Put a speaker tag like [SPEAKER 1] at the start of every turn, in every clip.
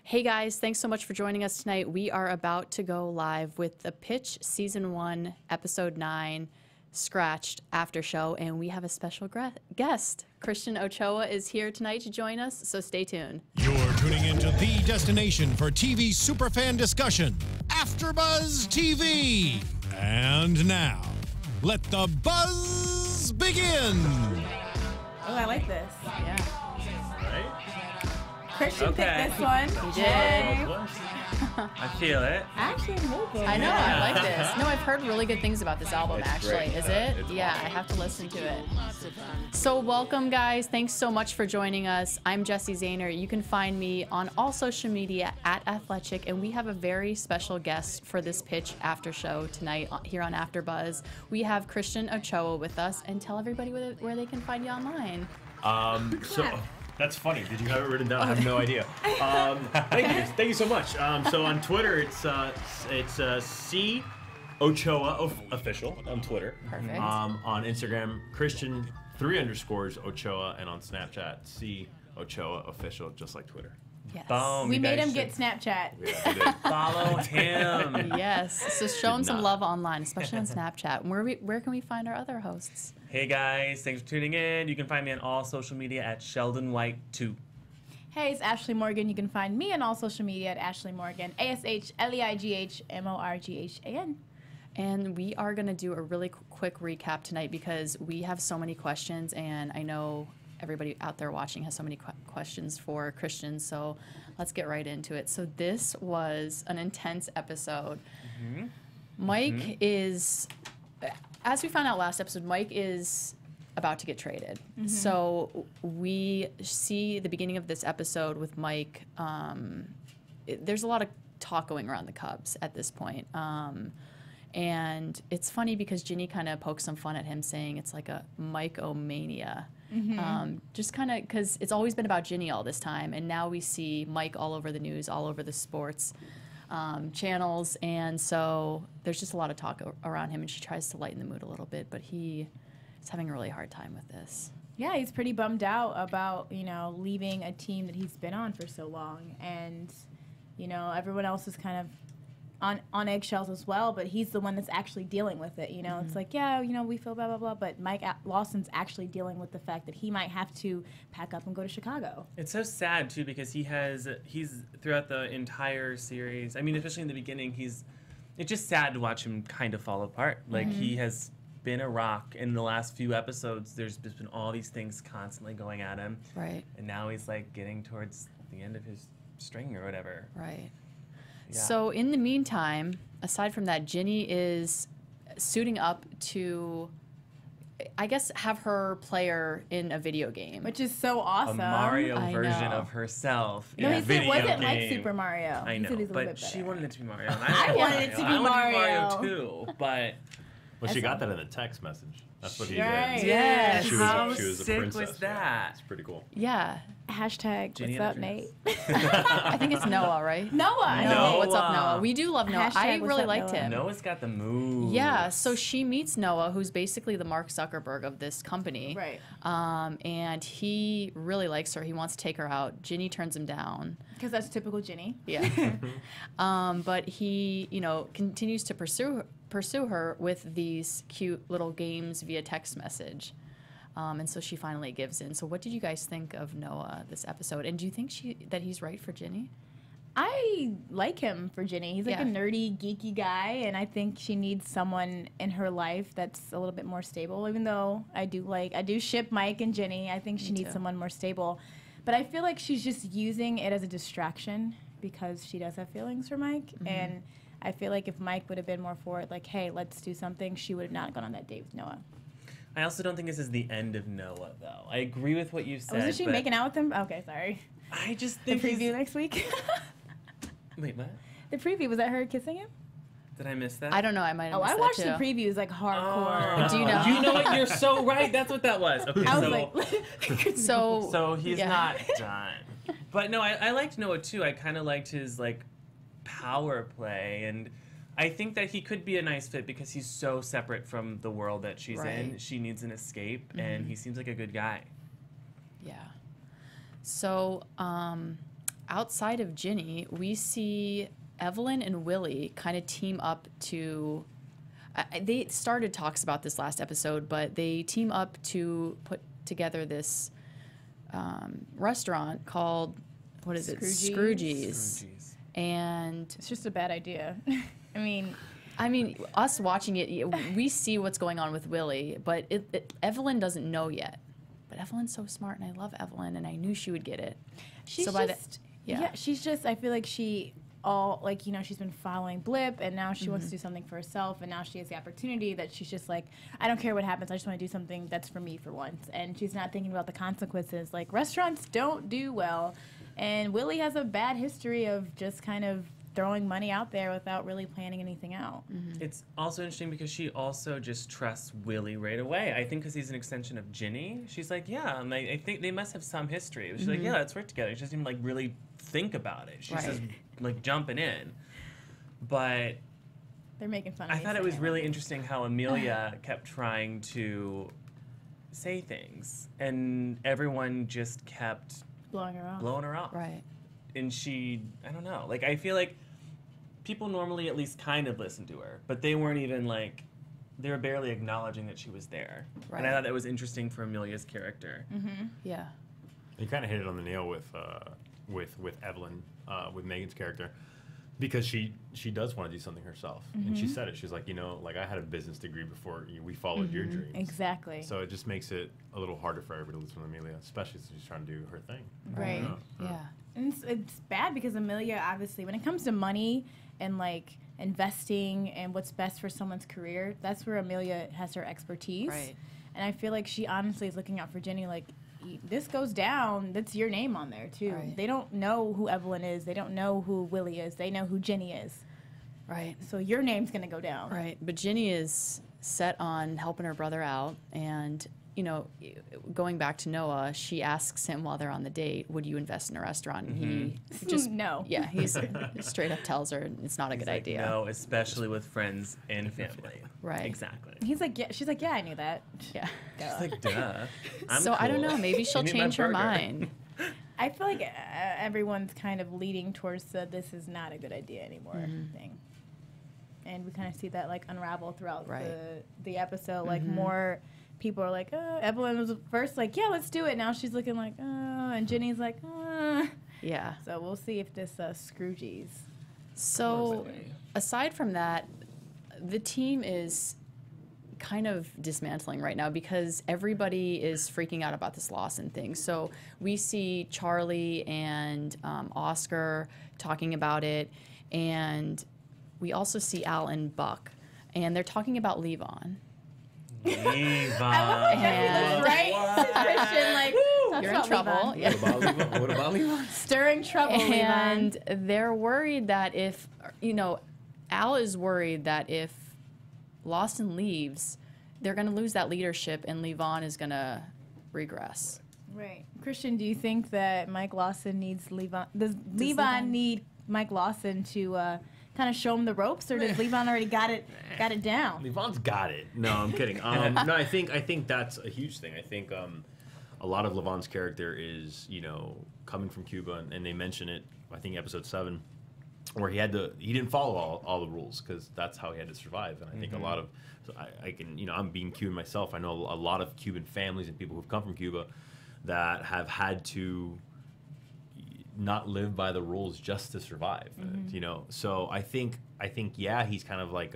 [SPEAKER 1] Hey guys, thanks so much for joining us tonight. We are about to go live with The Pitch Season 1, Episode 9, Scratched After Show, and we have a special guest. Christian Ochoa is here tonight to join us, so stay tuned.
[SPEAKER 2] You're tuning into the destination for TV superfan discussion, AFTERBUZZ TV. And now, let the buzz begin.
[SPEAKER 3] Oh, I like this.
[SPEAKER 1] Yeah.
[SPEAKER 3] Christian picked this one.
[SPEAKER 1] He did.
[SPEAKER 4] I feel it.
[SPEAKER 3] Actually,
[SPEAKER 1] I know, I like this. No, I've heard really good things about this album,
[SPEAKER 4] It's
[SPEAKER 1] actually.
[SPEAKER 4] great.
[SPEAKER 1] Is it?
[SPEAKER 4] It's
[SPEAKER 1] Yeah,
[SPEAKER 4] awesome.
[SPEAKER 1] I have to listen to it. So welcome, guys. Thanks so much for joining us. I'm Jessie Zahner. You can find me on all social media at Athletic, and we have a very special guest for this Pitch After Show tonight here on AfterBuzz. We have Christian Ochoa with us, and tell everybody where they can find you online.
[SPEAKER 5] That's funny. Did you have it written down? I have no idea. Thank you so much. So on Twitter, it's C Ochoa official on Twitter.
[SPEAKER 1] Perfect.
[SPEAKER 5] On Instagram, Christian 3_ Ochoa, and on Snapchat, C Ochoa official, just like Twitter.
[SPEAKER 1] Yes.
[SPEAKER 4] Boom.
[SPEAKER 3] we
[SPEAKER 4] you
[SPEAKER 3] made
[SPEAKER 4] guys
[SPEAKER 3] him get
[SPEAKER 4] should
[SPEAKER 3] Snapchat.
[SPEAKER 5] Yeah, we did.
[SPEAKER 4] follow him.
[SPEAKER 1] Yes. So show them some
[SPEAKER 5] not.
[SPEAKER 1] love online, especially on Snapchat. Where can we find our other hosts?
[SPEAKER 4] Hey guys, thanks for tuning in. You can find me on all social media at Sheldon White 2.
[SPEAKER 3] Hey, it's Ashleigh Morgan. You can find me on all social media at Ashleigh Morgan. ASHLEIGHMORGHAN.
[SPEAKER 1] And we are going to do a really quick recap tonight because we have so many questions, and I know everybody out there watching has so many questions for Christian, so let's get right into it. So this was an intense episode. Mike is, as we found out last episode, Mike is about to get traded. So we see the beginning of this episode with Mike. There's a lot of talk going around the Cubs at this point. And it's funny because Ginny kind of pokes some fun at him, saying it's like a Mike-o-mania. Just kind of because it's always been about Ginny all this time, and now we see Mike all over the news, all over the sports channels, and so there's just a lot of talk around him, and she tries to lighten the mood a little bit, but he is having a really hard time with this.
[SPEAKER 3] Yeah, he's pretty bummed out about, leaving a team that he's been on for so long. And, everyone else is kind of on eggshells as well, but he's the one that's actually dealing with it. It's like, we feel blah, blah, blah, but Lawson's actually dealing with the fact that he might have to pack up and go to Chicago.
[SPEAKER 4] It's so sad too because he's throughout the entire series. I mean, especially in the beginning, it's just sad to watch him kind of fall apart. Like he has been a rock. In the last few episodes, there's just been all these things constantly going at him.
[SPEAKER 1] Right.
[SPEAKER 4] And now he's like getting towards the end of his string or whatever.
[SPEAKER 1] Right.
[SPEAKER 4] Yeah.
[SPEAKER 1] So in the meantime, aside from that, Ginny is suiting up to, I guess, have her player in a video game.
[SPEAKER 3] Which is so awesome.
[SPEAKER 4] A Mario
[SPEAKER 1] I
[SPEAKER 4] version
[SPEAKER 1] know.
[SPEAKER 4] of herself
[SPEAKER 3] No,
[SPEAKER 4] in
[SPEAKER 3] he
[SPEAKER 4] a
[SPEAKER 3] said
[SPEAKER 4] video
[SPEAKER 3] it wasn't
[SPEAKER 4] game.
[SPEAKER 3] like Super Mario.
[SPEAKER 4] I
[SPEAKER 3] He
[SPEAKER 4] know,
[SPEAKER 3] said he's a little
[SPEAKER 4] but
[SPEAKER 3] bit
[SPEAKER 4] she
[SPEAKER 3] better.
[SPEAKER 4] wanted it to be Mario. And
[SPEAKER 3] I wanted it to be
[SPEAKER 4] I wanted
[SPEAKER 3] Mario.
[SPEAKER 4] to be Mario too, but
[SPEAKER 5] Well, she got that in the text message. That's what he
[SPEAKER 3] Right.
[SPEAKER 5] did.
[SPEAKER 1] Yes.
[SPEAKER 5] She was
[SPEAKER 4] How
[SPEAKER 5] she was a
[SPEAKER 4] sick
[SPEAKER 5] princess.
[SPEAKER 4] was
[SPEAKER 5] Yeah,
[SPEAKER 4] that?
[SPEAKER 5] it's pretty cool.
[SPEAKER 1] Yeah.
[SPEAKER 3] Hashtag,
[SPEAKER 4] Ginny
[SPEAKER 3] what's up,
[SPEAKER 4] and
[SPEAKER 3] Nate?
[SPEAKER 1] I think it's Noah, right?
[SPEAKER 3] Noah.
[SPEAKER 1] Noah. What's up,
[SPEAKER 4] Noah.
[SPEAKER 1] Noah? We do love Noah.
[SPEAKER 3] Hashtag
[SPEAKER 1] I
[SPEAKER 3] what's
[SPEAKER 1] really
[SPEAKER 3] up,
[SPEAKER 1] liked
[SPEAKER 3] Noah.
[SPEAKER 1] him.
[SPEAKER 4] Noah's got the moves.
[SPEAKER 1] Yeah, so she meets Noah, who's basically the Mark Zuckerberg of this company.
[SPEAKER 3] Right.
[SPEAKER 1] And he really likes her. He wants to take her out. Ginny turns him down.
[SPEAKER 3] Because that's typical Ginny.
[SPEAKER 1] Yeah. But he, continues to pursue her with these cute little games via text message. And so she finally gives in. So what did you guys think of Noah this episode? And do you think that he's right for Ginny?
[SPEAKER 3] I like him for Ginny. He's like
[SPEAKER 1] Yeah.
[SPEAKER 3] a nerdy, geeky guy, and I think she needs someone in her life that's a little bit more stable. Even though I do ship Mike and Ginny, I think she
[SPEAKER 1] Me
[SPEAKER 3] needs
[SPEAKER 1] too.
[SPEAKER 3] someone more stable. But I feel like she's just using it as a distraction because she does have feelings for Mike, and I feel like if Mike would have been more for it, like, hey, let's do something, she would have not gone on that date with Noah.
[SPEAKER 4] I also don't think this is the end of Noah, though. I agree with what you said.
[SPEAKER 3] Wasn't she
[SPEAKER 4] but
[SPEAKER 3] making out with him? Okay, sorry.
[SPEAKER 4] I just
[SPEAKER 3] The
[SPEAKER 4] think
[SPEAKER 3] preview next week?
[SPEAKER 4] Wait, what?
[SPEAKER 3] The preview, was that her kissing him?
[SPEAKER 4] Did I miss that?
[SPEAKER 1] I don't know. I might have
[SPEAKER 3] Oh,
[SPEAKER 1] missed
[SPEAKER 3] I watched
[SPEAKER 1] that
[SPEAKER 3] the
[SPEAKER 1] too.
[SPEAKER 3] previews like hardcore.
[SPEAKER 1] Do you know?
[SPEAKER 4] You know what? You're so right. That's what that was. Okay,
[SPEAKER 3] I was
[SPEAKER 4] so
[SPEAKER 3] like,
[SPEAKER 4] so he's
[SPEAKER 1] yeah.
[SPEAKER 4] not done. But no, I liked Noah too. I kind of liked his power play, and I think that he could be a nice fit because he's so separate from the world that she's in.
[SPEAKER 1] Right.
[SPEAKER 4] She needs an escape, and he seems like a good guy.
[SPEAKER 1] Yeah. So outside of Ginny, we see Evelyn and Willie kind of team up to. They started talks about this last episode, but they team up to put together this restaurant called, what is it? Scrooge's. And
[SPEAKER 3] it's just a bad idea. I mean, us watching it, we see what's going on with Willie, but Evelyn doesn't know yet. But Evelyn's so smart, and I love Evelyn, and I knew she would get it. She's she's just, I feel like she's been following Blip, and now she wants to do something for herself, and now she has the opportunity that she's just like, I don't care what happens, I just want to do something that's for me for once. And she's not thinking about the consequences. Like, restaurants don't do well, and Willie has a bad history of just kind of throwing money out there without really planning anything out.
[SPEAKER 4] It's also interesting because she also just trusts Willie right away. I think because he's an extension of Ginny. She's like, yeah, and I think they must have some history. She's like, yeah, let's work together. She doesn't even, like, really think about it. She's just, like, jumping in. But
[SPEAKER 3] they're making fun of
[SPEAKER 4] I thought it was really interesting how Amelia kept trying to say things, and everyone just kept
[SPEAKER 3] blowing her off.
[SPEAKER 1] Right.
[SPEAKER 4] And she, I don't know, like, I feel like people normally at least kind of listen to her, but they weren't even, like, they were barely acknowledging that she was there. Right. And I thought that was interesting for Amelia's character.
[SPEAKER 1] Yeah.
[SPEAKER 5] You kind of hit it on the nail with Evelyn, with Megan's character, because she does want to do something herself. And she said it. She's like, like, I had a business degree before we followed your dreams.
[SPEAKER 3] Exactly.
[SPEAKER 5] So it just makes it a little harder for everybody to listen to Amelia, especially since she's trying to do her thing.
[SPEAKER 3] Right.
[SPEAKER 1] Yeah.
[SPEAKER 3] And it's bad because Amelia, obviously, when it comes to money and, like, investing and what's best for someone's career, that's where Amelia has her expertise.
[SPEAKER 1] Right.
[SPEAKER 3] And I feel like she honestly is looking out for Ginny, like, this goes down, that's your name on there, too.
[SPEAKER 1] Right.
[SPEAKER 3] They don't know who Evelyn is. They don't know who Willie is. They know who Ginny is.
[SPEAKER 1] Right.
[SPEAKER 3] So your name's going to go down.
[SPEAKER 1] Right. But Ginny is set on helping her brother out, and going back to Noah, she asks him while they're on the date, would you invest in a restaurant? And he just
[SPEAKER 3] no.
[SPEAKER 1] Yeah, he's straight up tells her it's not a good idea.
[SPEAKER 4] No, especially with friends and family.
[SPEAKER 1] Right.
[SPEAKER 4] Exactly.
[SPEAKER 3] He's like, yeah. She's like, yeah, I knew that.
[SPEAKER 1] Yeah.
[SPEAKER 4] She's like, duh.
[SPEAKER 1] So I don't know. Maybe she'll change her mind.
[SPEAKER 3] I feel like everyone's kind of leading towards this is not a good idea anymore thing. And we kind of see that, like, unravel throughout the episode. Like, more people are like, Evelyn was first like, yeah, let's do it. Now she's looking like, and Ginny's like,
[SPEAKER 1] Yeah.
[SPEAKER 3] So we'll see if this Scrooge's.
[SPEAKER 1] So aside from that, the team is kind of dismantling right now because everybody is freaking out about this Lawson thing. So we see Charlie and Oscar talking about it, and we also see Al and Buck, and they're talking about LaVon.
[SPEAKER 4] LaVon.
[SPEAKER 3] I love how Jessie looks right. Christian, like,
[SPEAKER 1] you're in trouble.
[SPEAKER 5] Yeah. What about LaVon?
[SPEAKER 3] Stirring trouble,
[SPEAKER 1] And
[SPEAKER 3] LaVon.
[SPEAKER 1] they're worried that if, Al is worried that if Lawson leaves, they're going to lose that leadership and LaVon is going to regress.
[SPEAKER 3] Right. Christian, do you think that Mike Lawson needs LaVon? Does LaVon need Mike Lawson to kind of show him the ropes, or does LaVon already got it down?
[SPEAKER 5] LaVon's got it. No, I'm kidding. No, I think that's a huge thing. I think a lot of LaVon's character is, coming from Cuba, and they mention it, I think, episode 7, where he didn't follow all the rules because that's how he had to survive. And I think a lot of, I can, I'm being Cuban myself. I know a lot of Cuban families and people who've come from Cuba that have had to not live by the rules just to survive. So I think yeah, he's kind of like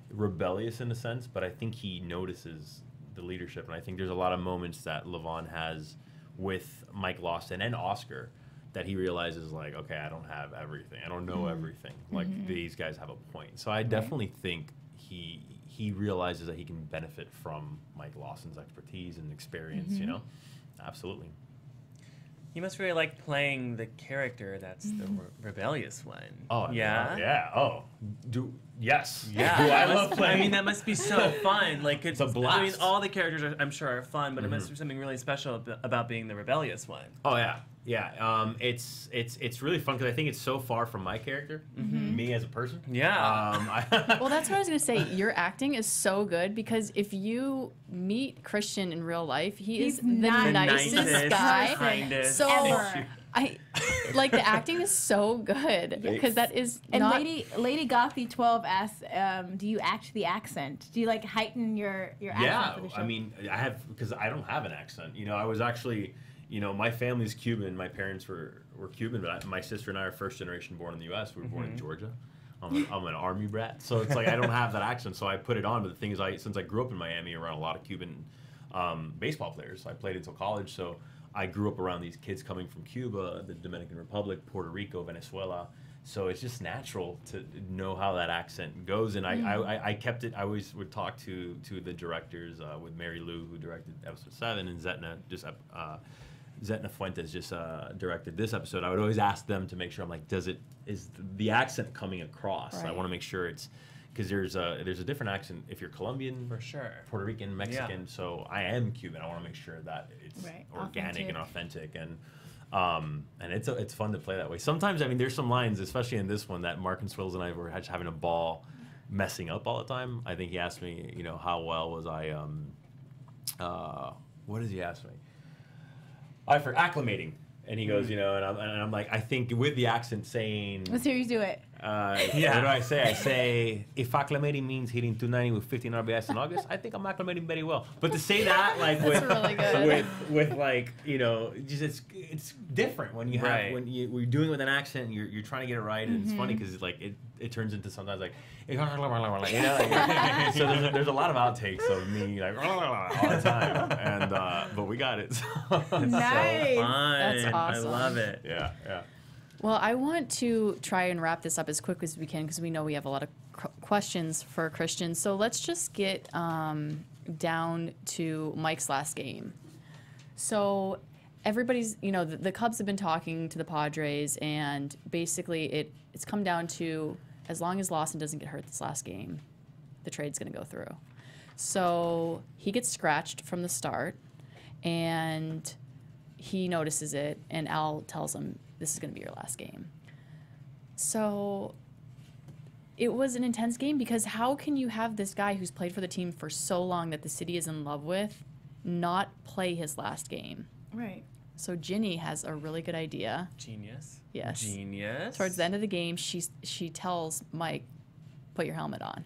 [SPEAKER 5] rebellious in a sense, but I think he notices the leadership, and I think there's a lot of moments that LaVon has with Mike Lawson and Oscar that he realizes, like, okay, I don't have everything, I don't know everything, like these guys have a point. So I definitely think he realizes that he can benefit from Mike Lawson's expertise and experience. Absolutely.
[SPEAKER 4] You must really like playing the character that's the rebellious one.
[SPEAKER 5] Oh,
[SPEAKER 4] yeah?
[SPEAKER 5] Yeah. Oh, yes.
[SPEAKER 4] Yeah.
[SPEAKER 5] Do I love playing?
[SPEAKER 4] I mean, that must be so fun. Like, it's
[SPEAKER 5] a blast.
[SPEAKER 4] I mean, all the characters, I'm sure, are fun, but it must be something really special about being the rebellious one.
[SPEAKER 5] Oh, yeah. Yeah. It's really fun because I think it's so far from my character, me as a person.
[SPEAKER 4] Yeah.
[SPEAKER 1] Well, that's what I was going to say. Your acting is so good because if you meet Christian in real life, he's the nicest guy.
[SPEAKER 4] Kindest.
[SPEAKER 1] So Like the acting is so good because that is
[SPEAKER 3] And
[SPEAKER 1] not.
[SPEAKER 3] Lady Gothy 12 asks, do you act the accent? Do you like heighten your accent for the show?
[SPEAKER 5] I mean, I have, because I don't have an accent. You know, I was actually, you know, my family's Cuban. My parents were Cuban, but my sister and I are first generation born in the U.S. We were born in Georgia. I'm an army brat, so it's like I don't have that accent, so I put it on. But the thing is, since I grew up in Miami around a lot of Cuban baseball players, I played until college, so I grew up around these kids coming from Cuba, the Dominican Republic, Puerto Rico, Venezuela. So it's just natural to know how that accent goes, and I kept it. I always would talk to the directors, with Mary Lou, who directed episode 7, and Zetna Fuentes just directed this episode. I would always ask them to make sure, I'm like, is the accent coming across?
[SPEAKER 1] Right.
[SPEAKER 5] I want to make sure it's, because there's a different accent if you're Colombian,
[SPEAKER 4] For sure.
[SPEAKER 5] Puerto Rican, Mexican.
[SPEAKER 4] Yeah.
[SPEAKER 5] So I am Cuban. I want to make sure that it's organic and authentic, and it's fun to play that way. Sometimes, I mean, there's some lines, especially in this one, that Mark and Swills and I were having a ball messing up all the time. I think he asked me, you know, how well was I? What does he ask me? For acclimating, and he goes, you know, and I'm like, I think with the accent saying.
[SPEAKER 3] Let's hear you do it.
[SPEAKER 5] What do I say? I say, if acclimating means hitting 290 with 15 RBIs in August, I think I'm acclimating very well. But to say that, like,
[SPEAKER 1] That's really good.
[SPEAKER 5] with like, you know, just it's different when you have we're doing it with an accent, and you're trying to get it right, and it's funny because like it turns into sometimes like, you know, like, so there's a lot of outtakes of me like all the time, and but we got it.
[SPEAKER 3] Nice.
[SPEAKER 4] So fun.
[SPEAKER 1] That's awesome.
[SPEAKER 4] I love it.
[SPEAKER 5] Yeah.
[SPEAKER 1] Well, I want to try and wrap this up as quick as we can because we know we have a lot of questions for Christian. So let's just get down to Mike's last game. So everybody's, you know, the Cubs have been talking to the Padres, and basically it's come down to, as long as Lawson doesn't get hurt this last game, the trade's going to go through. So he gets scratched from the start, and he notices it, and Al tells him, this is going to be your last game. So it was an intense game, because how can you have this guy who's played for the team for so long that the city is in love with not play his last game?
[SPEAKER 3] Right.
[SPEAKER 1] So Ginny has a really good idea.
[SPEAKER 4] Genius.
[SPEAKER 1] Yes.
[SPEAKER 4] Genius.
[SPEAKER 1] Towards the end of the game, she tells Mike, put your helmet on. And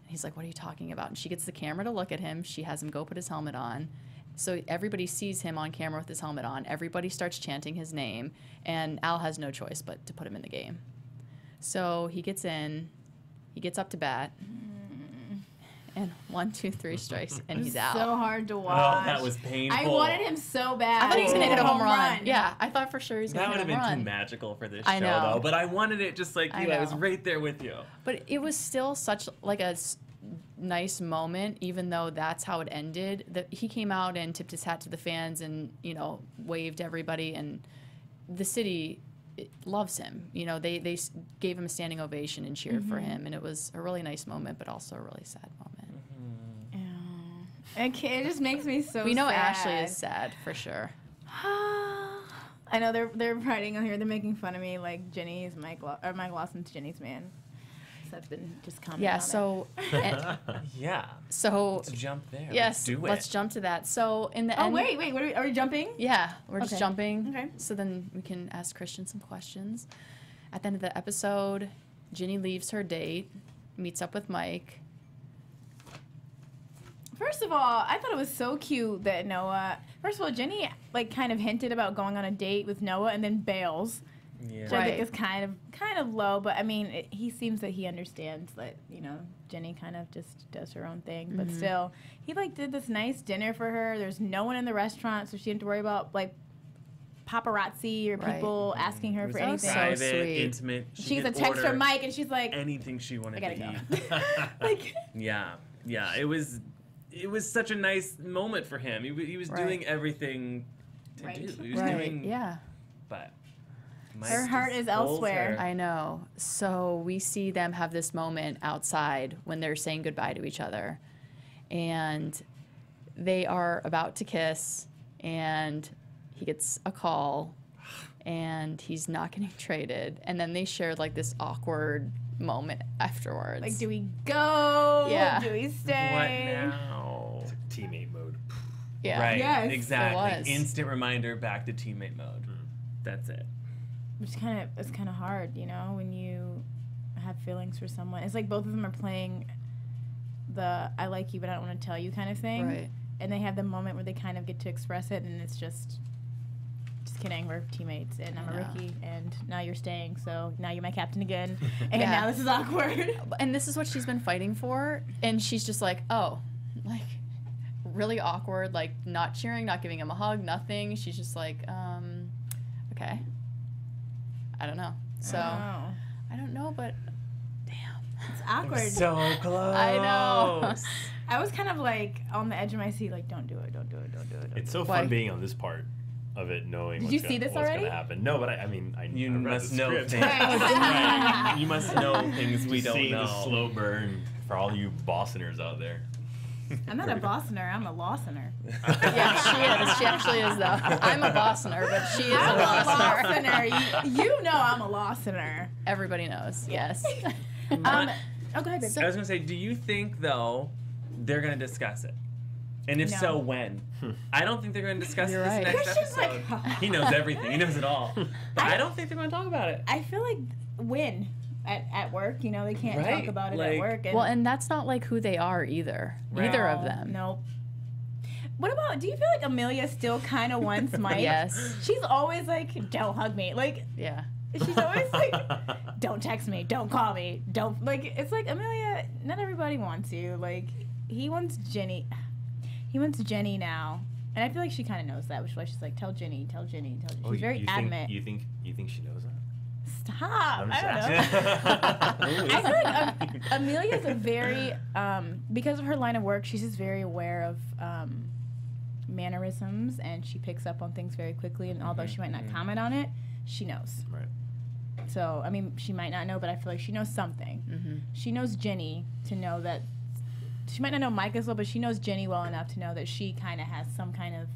[SPEAKER 1] he's like, what are you talking about? And she gets the camera to look at him. She has him go put his helmet on. So everybody sees him on camera with his helmet on. Everybody starts chanting his name, and Al has no choice but to put him in the game. So he gets in, he gets up to bat, and 1, 2, 3 strikes, and he's out.
[SPEAKER 3] So hard to watch.
[SPEAKER 4] Oh, that was painful.
[SPEAKER 3] I wanted him so bad.
[SPEAKER 1] I thought he was gonna hit a home run. Yeah, I thought for sure he was gonna
[SPEAKER 4] That would
[SPEAKER 1] hit a
[SPEAKER 4] have
[SPEAKER 1] home
[SPEAKER 4] been
[SPEAKER 1] run.
[SPEAKER 4] too magical for this
[SPEAKER 1] I
[SPEAKER 4] show,
[SPEAKER 1] know.
[SPEAKER 4] though. But I wanted it just like you. I was
[SPEAKER 1] know.
[SPEAKER 4] right there with you.
[SPEAKER 1] But it was still such like a nice moment, even though that's how it ended. That he came out and tipped his hat to the fans, and waved everybody, and the city loves him. They gave him a standing ovation and cheered for him, and it was a really nice moment, but also a really sad moment.
[SPEAKER 3] Okay, it just makes me so.
[SPEAKER 1] We know
[SPEAKER 3] sad.
[SPEAKER 1] Ashleigh is sad for sure.
[SPEAKER 3] I know they're writing on here. They're making fun of me, like Ginny's Mike Lawson's Ginny's man. So I've been just commenting.
[SPEAKER 1] Yeah.
[SPEAKER 3] on
[SPEAKER 1] So.
[SPEAKER 4] Yeah.
[SPEAKER 1] So.
[SPEAKER 4] Let's jump there.
[SPEAKER 1] Yes.
[SPEAKER 4] Let's
[SPEAKER 1] jump to that. So in the
[SPEAKER 3] Oh
[SPEAKER 1] end.
[SPEAKER 3] wait. Are we jumping?
[SPEAKER 1] Yeah, we're just
[SPEAKER 3] Okay.
[SPEAKER 1] jumping.
[SPEAKER 3] Okay.
[SPEAKER 1] So then we can ask Christian some questions. At the end of the episode, Ginny leaves her date, meets up with Mike.
[SPEAKER 3] First of all, I thought it was so cute that Noah. First of all, Ginny kind of hinted about going on a date with Noah and then bails.
[SPEAKER 4] Yeah.
[SPEAKER 3] Which I think is kind of low, but I mean, he seems that he understands that Ginny kind of just does her own thing, but still, he did this nice dinner for her. There's no one in the restaurant, so she didn't have to worry about paparazzi or people asking her for anything.
[SPEAKER 4] Private,
[SPEAKER 1] sweet.
[SPEAKER 4] intimate.
[SPEAKER 3] She gets a
[SPEAKER 4] could
[SPEAKER 3] text
[SPEAKER 4] order
[SPEAKER 3] from Mike, and she's like,
[SPEAKER 4] anything she wanted
[SPEAKER 3] I
[SPEAKER 4] to
[SPEAKER 3] gotta
[SPEAKER 4] eat.
[SPEAKER 3] go.
[SPEAKER 4] Yeah. It was such a nice moment for him. He was doing everything to do. He was doing.
[SPEAKER 1] Yeah.
[SPEAKER 4] But.
[SPEAKER 3] Her heart is elsewhere.
[SPEAKER 1] I know. So we see them have this moment outside when they're saying goodbye to each other. And they are about to kiss, and he gets a call, and he's not getting traded. And then they share this awkward moment afterwards.
[SPEAKER 3] Do we go?
[SPEAKER 1] Yeah.
[SPEAKER 3] Do we stay?
[SPEAKER 4] What now?
[SPEAKER 5] It's like teammate mode.
[SPEAKER 1] Yeah.
[SPEAKER 4] Right.
[SPEAKER 3] Yes, it
[SPEAKER 4] exactly.
[SPEAKER 1] was.
[SPEAKER 4] Instant reminder back to teammate mode. that's it.
[SPEAKER 3] It's kind of hard, you know, when you have feelings for someone. It's like both of them are playing the "I like you, but I don't want to tell you" kind of thing.
[SPEAKER 1] Right.
[SPEAKER 3] And they have the moment where they kind of get to express it, and it's just kidding, we're teammates, and I'm a rookie, and now you're staying, so now you're my captain again, and now this is awkward.
[SPEAKER 1] And this is what she's been fighting for, and she's just like, oh, like, really awkward, like, not cheering, not giving him a hug, nothing. She's just like, okay. I don't know. So, I don't know, but damn.
[SPEAKER 3] It's awkward.
[SPEAKER 4] So close.
[SPEAKER 1] I know.
[SPEAKER 3] I was kind of like on the edge of my seat, like, don't do it, don't do it, don't do it.
[SPEAKER 5] It's so fun being on this part of it, knowing
[SPEAKER 3] what's going
[SPEAKER 5] to happen. No, but I mean,
[SPEAKER 4] you must know
[SPEAKER 5] script.
[SPEAKER 4] things. Right. You must know things we don't
[SPEAKER 5] Seeing
[SPEAKER 4] know.
[SPEAKER 5] the slow burn for all you Bostoners out there.
[SPEAKER 3] I'm not a Bossoner, I'm a Lawsoner.
[SPEAKER 1] Yeah, she is. She actually is, though. I'm a Bossoner, but she is a Lawsoner.
[SPEAKER 3] You know I'm a Lawsoner.
[SPEAKER 1] Everybody knows, yes.
[SPEAKER 3] Oh, go ahead, babe.
[SPEAKER 4] I was going to say, do you think, though, they're going to discuss it? And if so, when? I don't think they're going to discuss it this next episode. He knows everything. He knows it all. But I don't think they're going to talk about it.
[SPEAKER 3] I feel like when at work, you know, they can't talk about it at work.
[SPEAKER 1] And that's not like who they are either. Neither of them.
[SPEAKER 3] Nope. What about, do you feel like Amelia still kind of wants Mike?
[SPEAKER 1] Yes.
[SPEAKER 3] She's always like, don't hug me. Like,
[SPEAKER 1] yeah.
[SPEAKER 3] She's always like, don't text me, don't call me, don't, like, it's like, Amelia, not everybody wants you. Like, he wants Jenny. He wants Jenny now, and I feel like she kind of knows that, which is why she's like, tell Jenny, tell Jenny, tell Jenny. She's very adamant.
[SPEAKER 5] You think she knows that?
[SPEAKER 3] Stop! I don't know. I feel like Amelia's a very, because of her line of work, she's just very aware of mannerisms, and she picks up on things very quickly, and although she might not comment on it, she knows.
[SPEAKER 5] Right.
[SPEAKER 3] So, I mean, she might not know, but I feel like she knows something.
[SPEAKER 1] Mm-hmm.
[SPEAKER 3] She knows Jenny to know that. She might not know Mike as well, but she knows Jenny well enough to know that she kind of has some kind of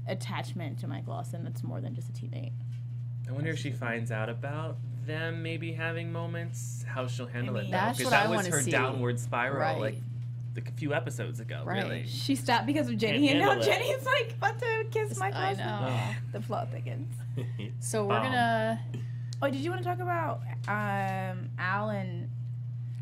[SPEAKER 3] attachment to Mike Lawson that's more than just a teammate.
[SPEAKER 4] I wonder if she finds out about them maybe having moments, how she'll handle it.
[SPEAKER 1] That's
[SPEAKER 4] because
[SPEAKER 1] what
[SPEAKER 4] that
[SPEAKER 1] I
[SPEAKER 4] was
[SPEAKER 1] wanna
[SPEAKER 4] her
[SPEAKER 1] see.
[SPEAKER 4] downward spiral,
[SPEAKER 1] Right.
[SPEAKER 4] like a few episodes ago.
[SPEAKER 1] Right.
[SPEAKER 4] Really,
[SPEAKER 3] She stopped because of Jenny, and now
[SPEAKER 4] handle it.
[SPEAKER 3] Jenny's like about to kiss Mike
[SPEAKER 1] I
[SPEAKER 3] Lawson.
[SPEAKER 1] know.
[SPEAKER 3] The plot thickens.
[SPEAKER 1] So we're gonna.
[SPEAKER 3] Oh, did you want to talk about Al and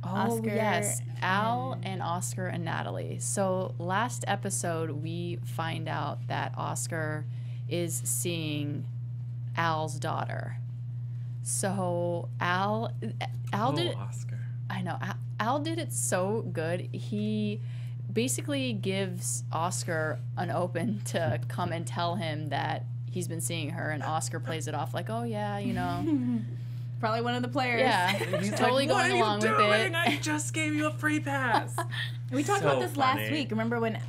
[SPEAKER 3] Oscar?
[SPEAKER 1] Yes, Al and Oscar and Natalie. So last episode we find out that Oscar is seeing Al's daughter. So Al did it.
[SPEAKER 4] Oscar.
[SPEAKER 1] I know. Al did it so good. He basically gives Oscar an open to come and tell him that he's been seeing her, and Oscar plays it off like, oh yeah, you know.
[SPEAKER 3] Probably one of the players.
[SPEAKER 1] Yeah, he's totally going along with it.
[SPEAKER 4] I just gave you a free pass.
[SPEAKER 3] We talked
[SPEAKER 4] So
[SPEAKER 3] about this last
[SPEAKER 4] funny.
[SPEAKER 3] week. Remember when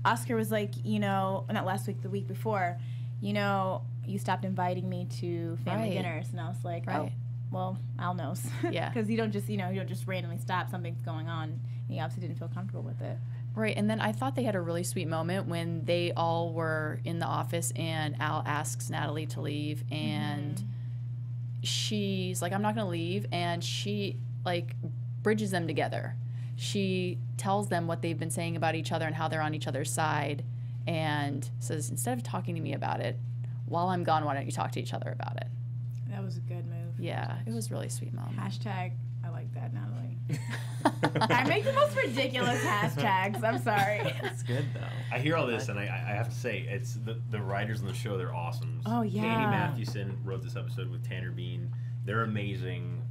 [SPEAKER 3] Oscar was like, you know, not last week, the week before, you know, you stopped inviting me to family dinners, and I was like, oh, well, Al knows.
[SPEAKER 1] Yeah.
[SPEAKER 3] Because you don't just, you know, you don't just randomly stop. Something's going on. And he obviously didn't feel comfortable with it.
[SPEAKER 1] Right, and then I thought they had a really sweet moment when they all were in the office and Al asks Natalie to leave, and she's like, I'm not going to leave, and she, like, bridges them together. She tells them what they've been saying about each other and how they're on each other's side, and says, instead of talking to me about it, while I'm gone, why don't you talk to each other about it?
[SPEAKER 3] That was a good move.
[SPEAKER 1] Yeah, it was a really sweet moment.
[SPEAKER 3] Hashtag, I like that, Natalie. I make the most ridiculous hashtags. I'm sorry.
[SPEAKER 4] It's good though.
[SPEAKER 5] I hear all this, and I have to say, it's the writers on the show. They're awesome.
[SPEAKER 3] Oh, yeah.
[SPEAKER 5] Danny Mathewson wrote this episode with Tanner Bean. They're amazing.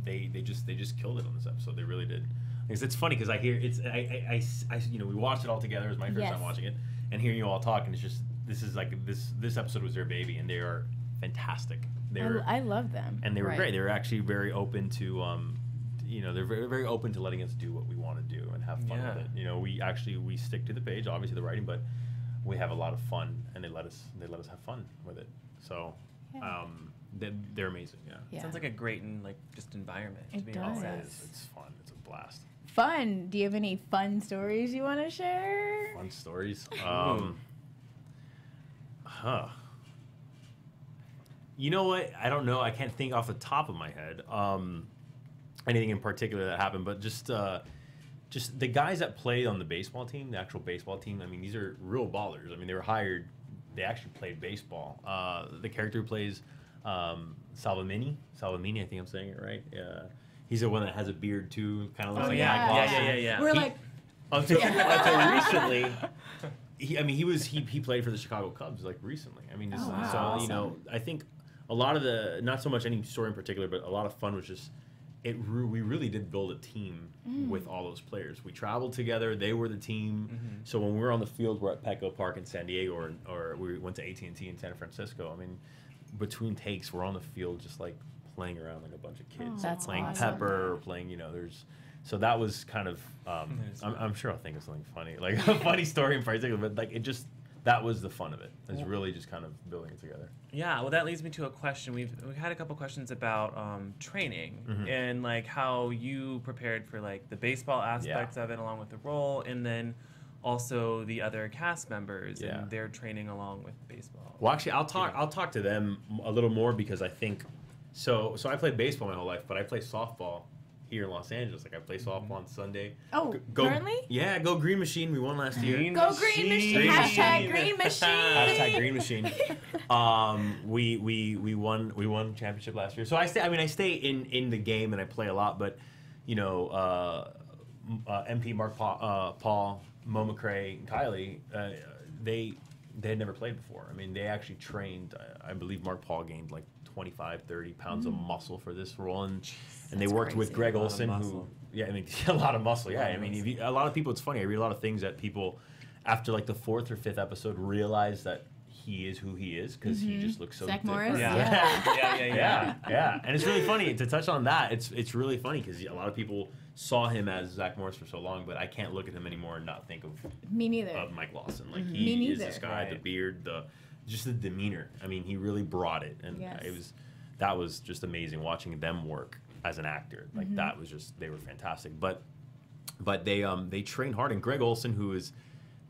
[SPEAKER 5] They just killed it on this episode. They really did. Because it's funny because I hear it's I you know, we watched it all together. It was my first time watching it, and hearing you all talk, and it's just this episode was their baby, and they are fantastic.
[SPEAKER 3] I love them.
[SPEAKER 5] And they were great. They were actually very open to you know, they're very, very open to letting us do what we want to do and have fun with it. You know, we stick to the page, obviously the writing, but we have a lot of fun, and they let us have fun with it. So they're amazing. Yeah.
[SPEAKER 4] Sounds like a great and like just environment to be
[SPEAKER 3] does.
[SPEAKER 4] on
[SPEAKER 5] It
[SPEAKER 4] set.
[SPEAKER 5] is. It's fun. It's a blast.
[SPEAKER 3] Fun. Do you have any fun stories you want to share?
[SPEAKER 5] Fun stories. You know what? I don't know. I can't think off the top of my head anything in particular that happened, but just the guys that play on the baseball team, the actual baseball team. I mean, these are real ballers. I mean, they were hired they actually played baseball. The character who plays Salvamini, I think I'm saying it right. He's the one that has a beard too, kind of looks like Mike Lawson.
[SPEAKER 4] Yeah.
[SPEAKER 3] We're like,
[SPEAKER 5] Until recently, he played for the Chicago Cubs like recently. I mean, just, so you know, I think a lot of the, not so much any story in particular, but a lot of fun was just we really did build a team with all those players. We traveled together; they were the team. So when we were on the field, we're at Petco Park in San Diego, or we went to AT&T in San Francisco. I mean, between takes, we're on the field just like playing around like a bunch of kids,
[SPEAKER 1] That's
[SPEAKER 5] playing
[SPEAKER 1] awesome.
[SPEAKER 5] Pepper, or playing, you know, there's. So that was kind of, I'm sure I'll think of something funny, like a funny story in particular, but like it just, that was the fun of it. It's really just kind of building it together.
[SPEAKER 4] Yeah, well, that leads me to a question. We've had a couple questions about training and like how you prepared for like the baseball aspects of it along with the role, and then also the other cast members and their training along with baseball.
[SPEAKER 5] Well, actually, I'll talk to them a little more because I think, so I played baseball my whole life, but I play softball here in Los Angeles. Like I play softball on Sunday.
[SPEAKER 3] oh, currently?
[SPEAKER 5] Yeah, go Green Machine. We won last year.
[SPEAKER 3] Go Green Machine. Hashtag Green Machine.
[SPEAKER 5] Hashtag Green Machine. We won championship last year. So I stay in the game and I play a lot. But you know, MP Mark Paul, Mo McRae, and Kylie, they had never played before. I mean, they actually trained. I believe Mark Paul gained like 25, 30 pounds of muscle for this role, and they worked with Greg Olson, who, I mean, a lot of muscle. Yeah, I mean, a lot of people. It's funny. I read a lot of things that people, after like the 4th or 5th episode, realize that he is who he is because he just looks so
[SPEAKER 3] Zach
[SPEAKER 5] different.
[SPEAKER 3] Morris?
[SPEAKER 5] Yeah. And it's really funny to touch on that. It's really funny because a lot of people saw him as Zach Morris for so long, but I can't look at him anymore and not think of
[SPEAKER 3] Me neither.
[SPEAKER 5] of Mike Lawson. Like
[SPEAKER 3] Me
[SPEAKER 5] he is
[SPEAKER 3] neither.
[SPEAKER 5] this guy, the
[SPEAKER 4] Right.
[SPEAKER 5] beard, just the demeanor. I mean, he really brought it, and that was just amazing watching them work as an actor. Like that was just, they were fantastic. But they trained hard, and Greg Olson, who is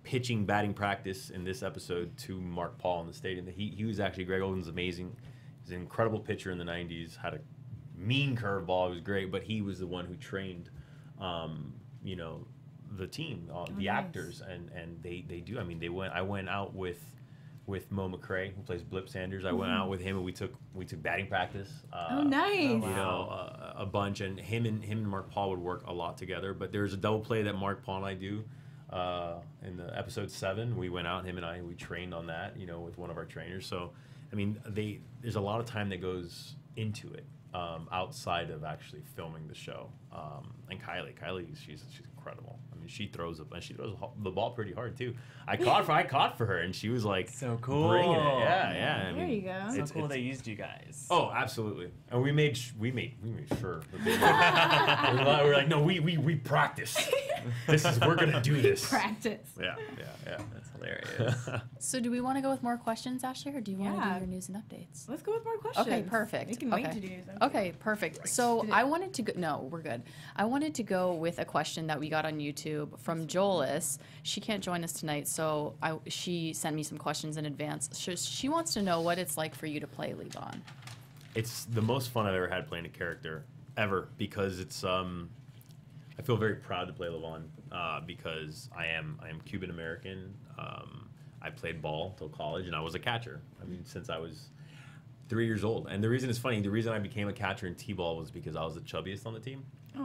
[SPEAKER 5] pitching batting practice in this episode to Mark Paul in the stadium, he was actually, Greg Olson's amazing. He's an incredible pitcher in the 90s, had a mean curveball, it was great, but he was the one who trained you know, the team, the actors, and they do. I mean, I went out with Mo McRae, who plays Blip Sanders. I went out with him and we took batting practice.
[SPEAKER 3] Nice.
[SPEAKER 5] You know, a bunch, and him and Mark Paul would work a lot together. But there's a double play that Mark Paul and I do in the episode 7. We went out, him and I, we trained on that, you know, with one of our trainers. So, I mean, there's a lot of time that goes into it outside of actually filming the show. And Kylie, she's incredible. I mean, she throws the ball pretty hard too. I caught for her, and she was like,
[SPEAKER 4] So cool.
[SPEAKER 5] bringing it. Yeah.
[SPEAKER 3] There you go.
[SPEAKER 4] So
[SPEAKER 5] It's
[SPEAKER 4] cool they used you guys.
[SPEAKER 5] Oh, absolutely. And we made sure. That we were like, no, we practice. We're gonna do this.
[SPEAKER 3] Practice.
[SPEAKER 5] Yeah.
[SPEAKER 4] That's hilarious.
[SPEAKER 1] So do we want to go with more questions, Ashleigh, or do you want to
[SPEAKER 3] Yeah.
[SPEAKER 1] do your news and updates?
[SPEAKER 3] Let's go with more questions.
[SPEAKER 1] Okay, perfect.
[SPEAKER 3] We can wait to do news.
[SPEAKER 1] Okay, perfect. So I wanted to go, no, we're good. I wanted to go with a question that we got on YouTube from Jolis. She can't join us tonight, so she sent me some questions in advance. She wants to know what it's like for you to play LaVon.
[SPEAKER 5] It's the most fun I've ever had playing a character ever, because it's I feel very proud to play LaVon because I am Cuban American. I played ball till college, and I was a catcher. I mean, since I was 3 years old. And the reason it's funny, the reason I became a catcher in T-ball was because I was the chubbiest on the team.
[SPEAKER 3] Oh.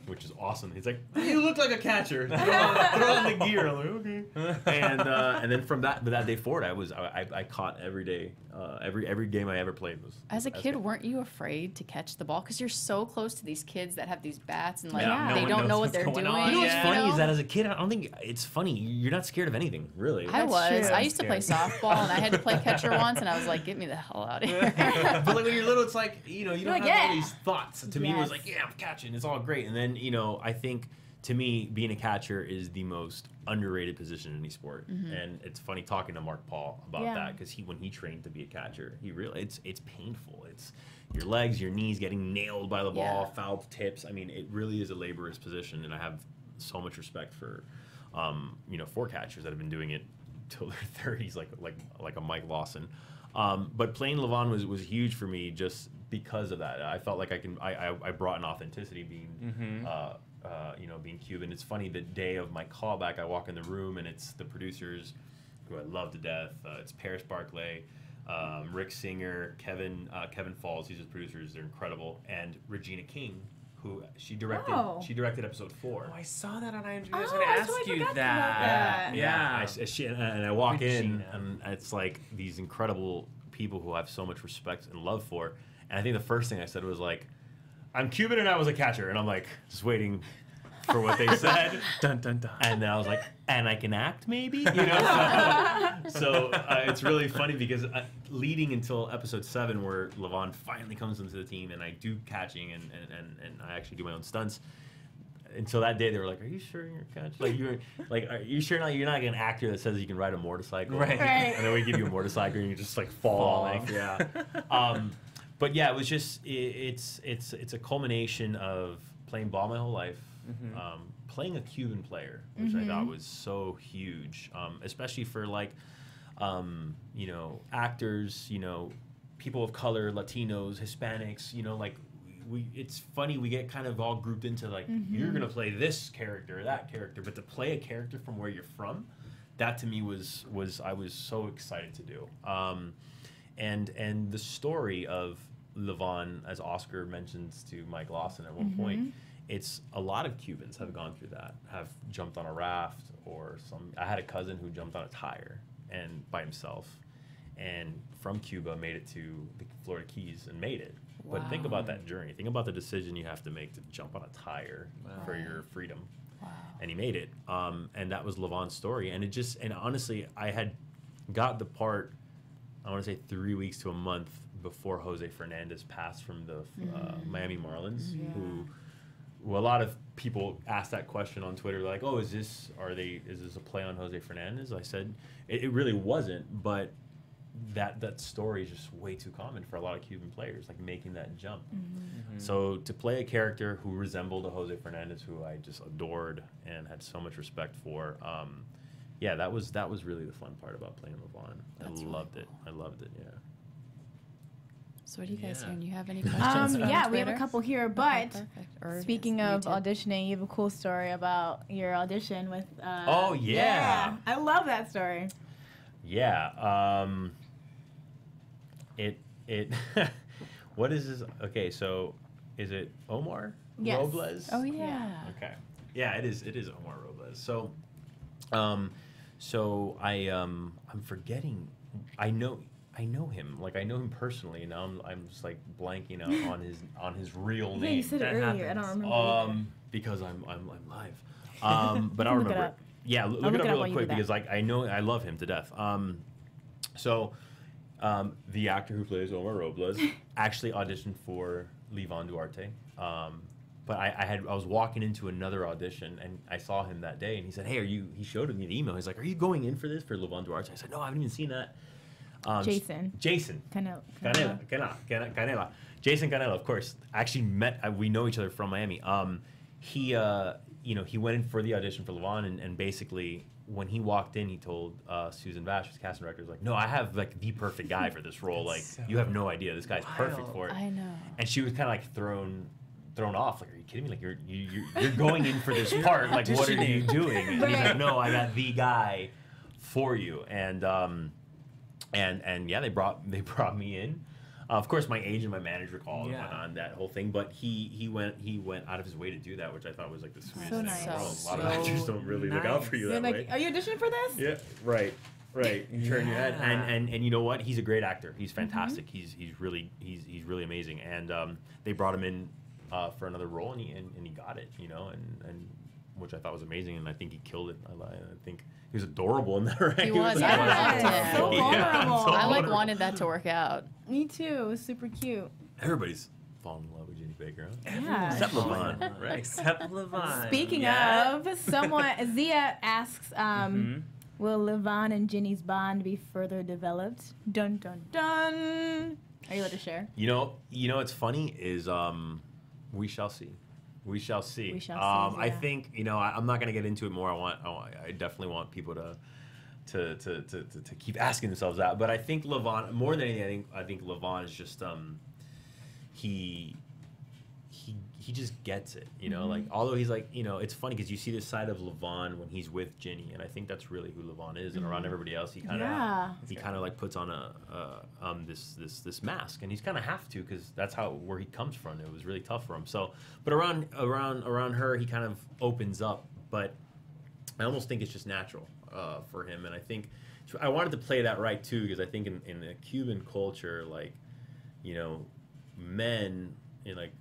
[SPEAKER 5] Which is awesome. He's like, you look like a catcher. Throw on the gear. I'm like, okay. And then from that day forward, I caught every day. Every game I ever played was.
[SPEAKER 1] As a kid, weren't you afraid to catch the ball? Because you're so close to these kids that have these bats and like
[SPEAKER 5] Yeah.
[SPEAKER 1] they
[SPEAKER 4] No one
[SPEAKER 1] don't
[SPEAKER 4] knows
[SPEAKER 1] know what
[SPEAKER 4] what's
[SPEAKER 1] they're
[SPEAKER 4] going
[SPEAKER 1] doing.
[SPEAKER 4] on.
[SPEAKER 5] You know what's
[SPEAKER 4] Yeah.
[SPEAKER 5] funny is that as a kid, I don't think it's funny. You're not scared of anything, really.
[SPEAKER 1] I was.
[SPEAKER 3] true.
[SPEAKER 1] I used to play softball, and I had to play catcher once, and I was like, "Get me the hell out of here!"
[SPEAKER 5] But like when you're little, it's like, you don't
[SPEAKER 3] like,
[SPEAKER 5] have
[SPEAKER 3] yeah.
[SPEAKER 5] all these thoughts. To me, it was
[SPEAKER 3] Yes.
[SPEAKER 5] like, yeah, I'm catching. It's all great. And then, I think to me, being a catcher is the most underrated position in any sport. And it's funny talking to Mark Paul about that, because when he trained to be a catcher, he really it's painful. It's your legs, your knees getting nailed by the ball, foul tips. I mean, it really is a laborious position, and I have so much respect for for catchers that have been doing it till their 30s, like a Mike Lawson. But playing LaVon was huge for me just because of that. I felt like I brought an authenticity being being Cuban. It's funny, the day of my callback, I walk in the room and it's the producers who I love to death. It's Paris Barclay, Rick Singer, Kevin Falls. These are the producers. They're incredible. And Regina King, who she directed.
[SPEAKER 3] Oh.
[SPEAKER 5] She directed episode 4.
[SPEAKER 4] Oh, I saw that on IMDb.
[SPEAKER 3] Oh,
[SPEAKER 4] I was going to ask
[SPEAKER 3] totally
[SPEAKER 4] you
[SPEAKER 3] forgot
[SPEAKER 4] that.
[SPEAKER 3] about that.
[SPEAKER 4] Yeah.
[SPEAKER 5] And I walk in,
[SPEAKER 4] Regina.
[SPEAKER 5] and it's like these incredible people who I have so much respect and love for. And I think the first thing I said was like, I'm Cuban and I was a catcher. And I'm like, just waiting for what they said.
[SPEAKER 4] Dun, dun, dun.
[SPEAKER 5] And then I was like, and I can act maybe? You know? So it's really funny because leading until episode 7 where LaVon finally comes into the team and I do catching and I actually do my own stunts. Until that day, they were like, "Are you sure you're a catch? Are you sure you're not an actor that says you can ride a motorcycle?
[SPEAKER 4] Right.
[SPEAKER 5] And then we give you a motorcycle and you just like fall. Like, yeah. But yeah, it was just it's a culmination of playing ball my whole life, playing a Cuban player, which I thought was so huge, especially for like actors, people of color, Latinos, Hispanics, like. It's funny, we get kind of all grouped into like you're gonna play this character or that character, but to play a character from where you're from, that to me was I was so excited to do. And the story of LaVon, as Oscar mentions to Mike Lawson at one point, it's a lot of Cubans have gone through that, have jumped on a raft or I had a cousin who jumped on a tire and by himself, and from Cuba made it to the Florida Keys and made it. But think about that journey. Think about the decision you have to make to jump on a tire for your freedom. Wow. And he made it. And that was LaVon's story. And honestly, I had got the part, I want to say 3 weeks to a month before Jose Fernandez passed from the Miami Marlins, who a lot of people asked that question on Twitter, like, oh, is this a play on Jose Fernandez? I said, it really wasn't, but that story is just way too common for a lot of Cuban players, like making that jump. So to play a character who resembled a Jose Fernandez, who I just adored and had so much respect for, that was really the fun part about playing LaVon. I loved it. Yeah.
[SPEAKER 1] So what do you guys hear? Do you have any questions? From
[SPEAKER 3] we have
[SPEAKER 1] Twitter?
[SPEAKER 3] a couple here, but
[SPEAKER 1] Or
[SPEAKER 3] speaking of
[SPEAKER 1] YouTube?
[SPEAKER 3] auditioning, you have a cool story about your audition with
[SPEAKER 5] Oh, yeah.
[SPEAKER 3] I love that story.
[SPEAKER 5] Yeah. What is this? Okay, so is it Omar
[SPEAKER 3] Yes.
[SPEAKER 5] Robles?
[SPEAKER 1] Oh yeah.
[SPEAKER 5] Okay. Yeah, it is Omar Robles. So I'm forgetting. I know him. Like, I know him personally, and now I'm just like blanking out on his real name.
[SPEAKER 3] Yeah, you said it
[SPEAKER 4] That
[SPEAKER 3] earlier.
[SPEAKER 4] happens.
[SPEAKER 3] I don't remember.
[SPEAKER 5] Because I'm live. But I'll
[SPEAKER 3] Look it
[SPEAKER 5] remember.
[SPEAKER 3] up.
[SPEAKER 5] Yeah, look it
[SPEAKER 3] look
[SPEAKER 5] up
[SPEAKER 3] it up
[SPEAKER 5] real
[SPEAKER 3] while you
[SPEAKER 5] quick
[SPEAKER 3] do that.
[SPEAKER 5] because I love him to death. The actor who plays Omar Robles actually auditioned for LaVon Duarte. But I was walking into another audition and I saw him that day and he said, "Hey, he showed me an email. He's like, 'Are you going in for this for LaVon Duarte?' I said, 'No, I haven't even seen that.'" Jason
[SPEAKER 3] Canela.
[SPEAKER 5] Jason Canela, of course. Actually we know each other from Miami. He went in for the audition for LaVon and basically when he walked in, he told Susan Bash, his casting director, was like, "No, I have like the perfect guy for this role. Like, you have no idea. This guy's perfect for it."
[SPEAKER 1] I know.
[SPEAKER 5] And she was kind of like thrown off. Like, "Are you kidding me? Like, you're going in for this part. Like, what are you doing?" And he's like, "No, I got the guy for you." And yeah, they brought me in. Of course, my agent, my manager called on that whole thing, but he went out of his way to do that, which I thought was like the sweetest
[SPEAKER 3] So
[SPEAKER 5] thing
[SPEAKER 3] nice.
[SPEAKER 5] in the world. A lot of
[SPEAKER 4] So
[SPEAKER 5] actors don't really look out for you
[SPEAKER 3] They're
[SPEAKER 5] that
[SPEAKER 3] like,
[SPEAKER 5] way.
[SPEAKER 3] "Are you auditioning for this?"
[SPEAKER 5] Yeah, right. Turn your head, and you know what? He's a great actor. He's fantastic. He's really amazing. And they brought him in for another role, and he got it. And which I thought was amazing. And I think he killed it. I think he was adorable in that. Right?
[SPEAKER 1] He was.
[SPEAKER 3] Yeah,
[SPEAKER 1] I loved him.
[SPEAKER 3] so vulnerable.
[SPEAKER 1] I like wanted that to work out.
[SPEAKER 3] Me too. It was super cute.
[SPEAKER 5] Everybody's falling in love with Ginny Baker. Huh?
[SPEAKER 3] Yeah.
[SPEAKER 5] Except LaVon, right?
[SPEAKER 4] Except LaVon.
[SPEAKER 3] Speaking of, Zia asks, will LaVon and Ginny's bond be further developed? Dun dun dun. Are you allowed to share?
[SPEAKER 5] You know, what's funny is we shall see. We shall see.
[SPEAKER 3] We shall see,
[SPEAKER 5] I
[SPEAKER 3] yeah.
[SPEAKER 5] think I'm not gonna get into it more. I definitely want people to keep asking themselves that. But I think LaVon, more than anything, I think LaVon is just he just gets it, you know. Like although he's like, you know, it's funny because you see this side of LaVon when he's with Ginny, and I think that's really who LaVon is, and around everybody else he kind of like puts on this mask, and he's kind of have to because that's where he comes from. It was really tough for him. So, but around her, he kind of opens up, but I almost think it's just natural for him, and I think I wanted to play that right too because I think in the Cuban culture, like, you know, men in like.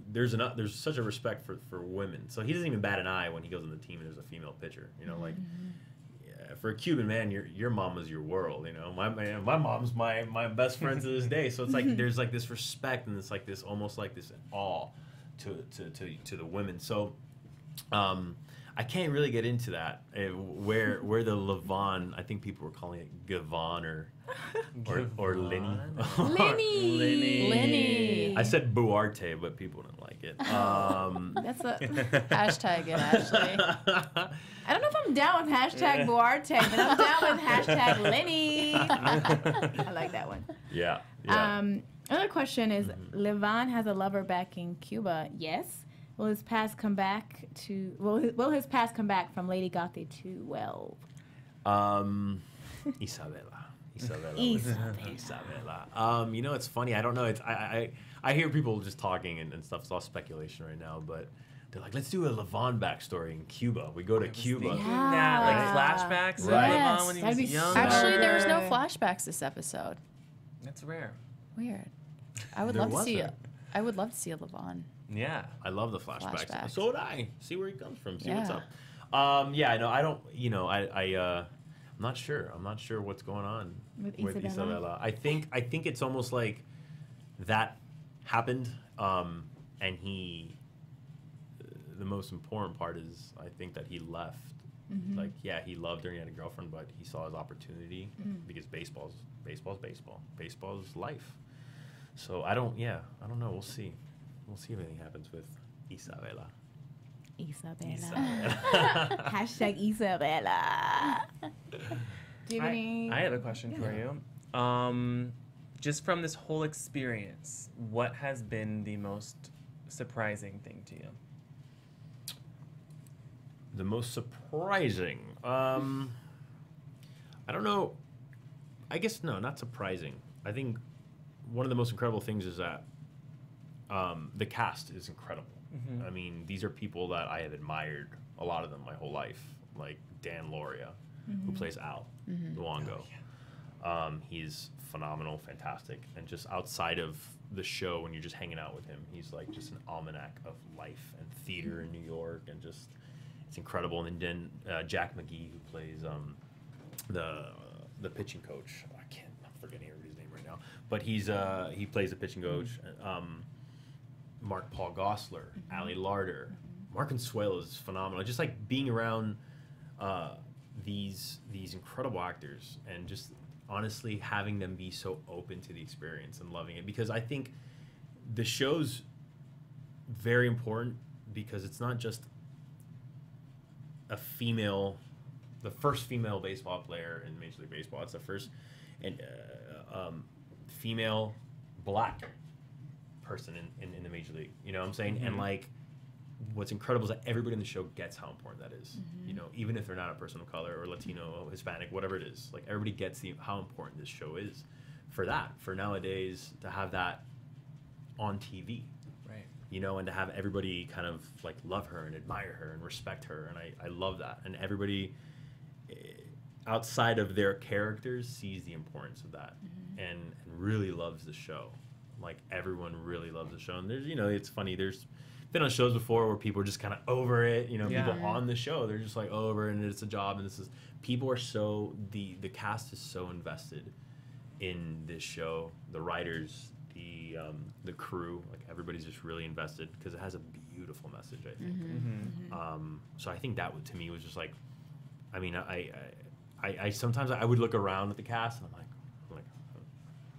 [SPEAKER 5] There's such a respect for women, so he doesn't even bat an eye when he goes on the team and there's a female pitcher. You know, like for a Cuban man, your mama's your world. You know, my mom's my best friend to this day. So it's like there's like this respect and it's like this almost like this awe to the women. So I can't really get into that. Where the LaVon, I think people were calling it Gavon or Lenny.
[SPEAKER 1] Lenny.
[SPEAKER 5] I said Buarte, but people didn't like it.
[SPEAKER 3] That's a
[SPEAKER 1] Hashtag it, Ashleigh.
[SPEAKER 3] I don't know if I'm down with hashtag Buarte, but I'm down with hashtag Lenny. I like that one.
[SPEAKER 5] Yeah.
[SPEAKER 3] Another question is, LaVon has a lover back in Cuba. Yes. Will his past come back from Lady Gothic 12?
[SPEAKER 5] Isabella. You know, it's funny. I don't know. I hear people just talking and stuff. It's all speculation right now, but they're like, let's do a LaVon backstory in Cuba. We go to Cuba.
[SPEAKER 4] Like flashbacks of LaVon when he was young.
[SPEAKER 1] Actually, there was no flashbacks this episode.
[SPEAKER 4] That's rare.
[SPEAKER 1] Weird. I would love to see a LaVon.
[SPEAKER 4] Yeah,
[SPEAKER 5] I love the flashbacks.
[SPEAKER 1] Flashbacks.
[SPEAKER 5] So would I. See where he comes from. See what's up.
[SPEAKER 3] I'm
[SPEAKER 5] not sure. I'm not sure what's going on
[SPEAKER 3] with
[SPEAKER 5] Isabella. I think it's almost like that happened, and the most important part is I think that he left. Like, yeah, he loved her and he had a girlfriend, but he saw his opportunity because baseball's baseball. Baseball's life. So I don't know. We'll see. We'll see if anything happens with Isabella.
[SPEAKER 3] Hashtag Isabella. Do you have any?
[SPEAKER 4] I have a question for you. Just from this whole experience, what has been the most surprising thing to you?
[SPEAKER 5] The most surprising. I don't know. I guess not surprising. I think one of the most incredible things is that the cast is incredible. I mean, these are people that I have admired, a lot of them, my whole life. Like Dan Lauria, who plays Al Luongo. He's phenomenal, fantastic. And just outside of the show, when you're just hanging out with him, he's like just an almanac of life and theater in New York. And just, it's incredible. And then Jack McGee, who plays the pitching coach. I'm forgetting everybody's name right now. But he plays the pitching coach. Mark Paul Gosselaar, Ali Larder, Mark Consuelo is phenomenal. Just like being around these incredible actors and just honestly having them be so open to the experience and loving it, because I think the show's very important because it's not just the first female baseball player in Major League Baseball. It's the first female black person in the Major League. You know what I'm saying? And like, what's incredible is that everybody in the show gets how important that is. You know, even if they're not a person of color or Latino, Hispanic, whatever it is, like everybody gets how important this show is for nowadays to have that on TV.
[SPEAKER 4] Right.
[SPEAKER 5] You know, and to have everybody kind of like love her and admire her and respect her. And I love that. And everybody outside of their characters sees the importance of that and really loves the show. Like everyone really loves the show. And there's, you know, it's funny. There's been on shows before where people are just kind of over it. You know, people on the show, they're just like over it and it's a job. And people are so, the cast is so invested in this show. The writers, the crew, like everybody's just really invested because it has a beautiful message, I think. So I think that to me was just like, I mean, I sometimes I would look around at the cast and I'm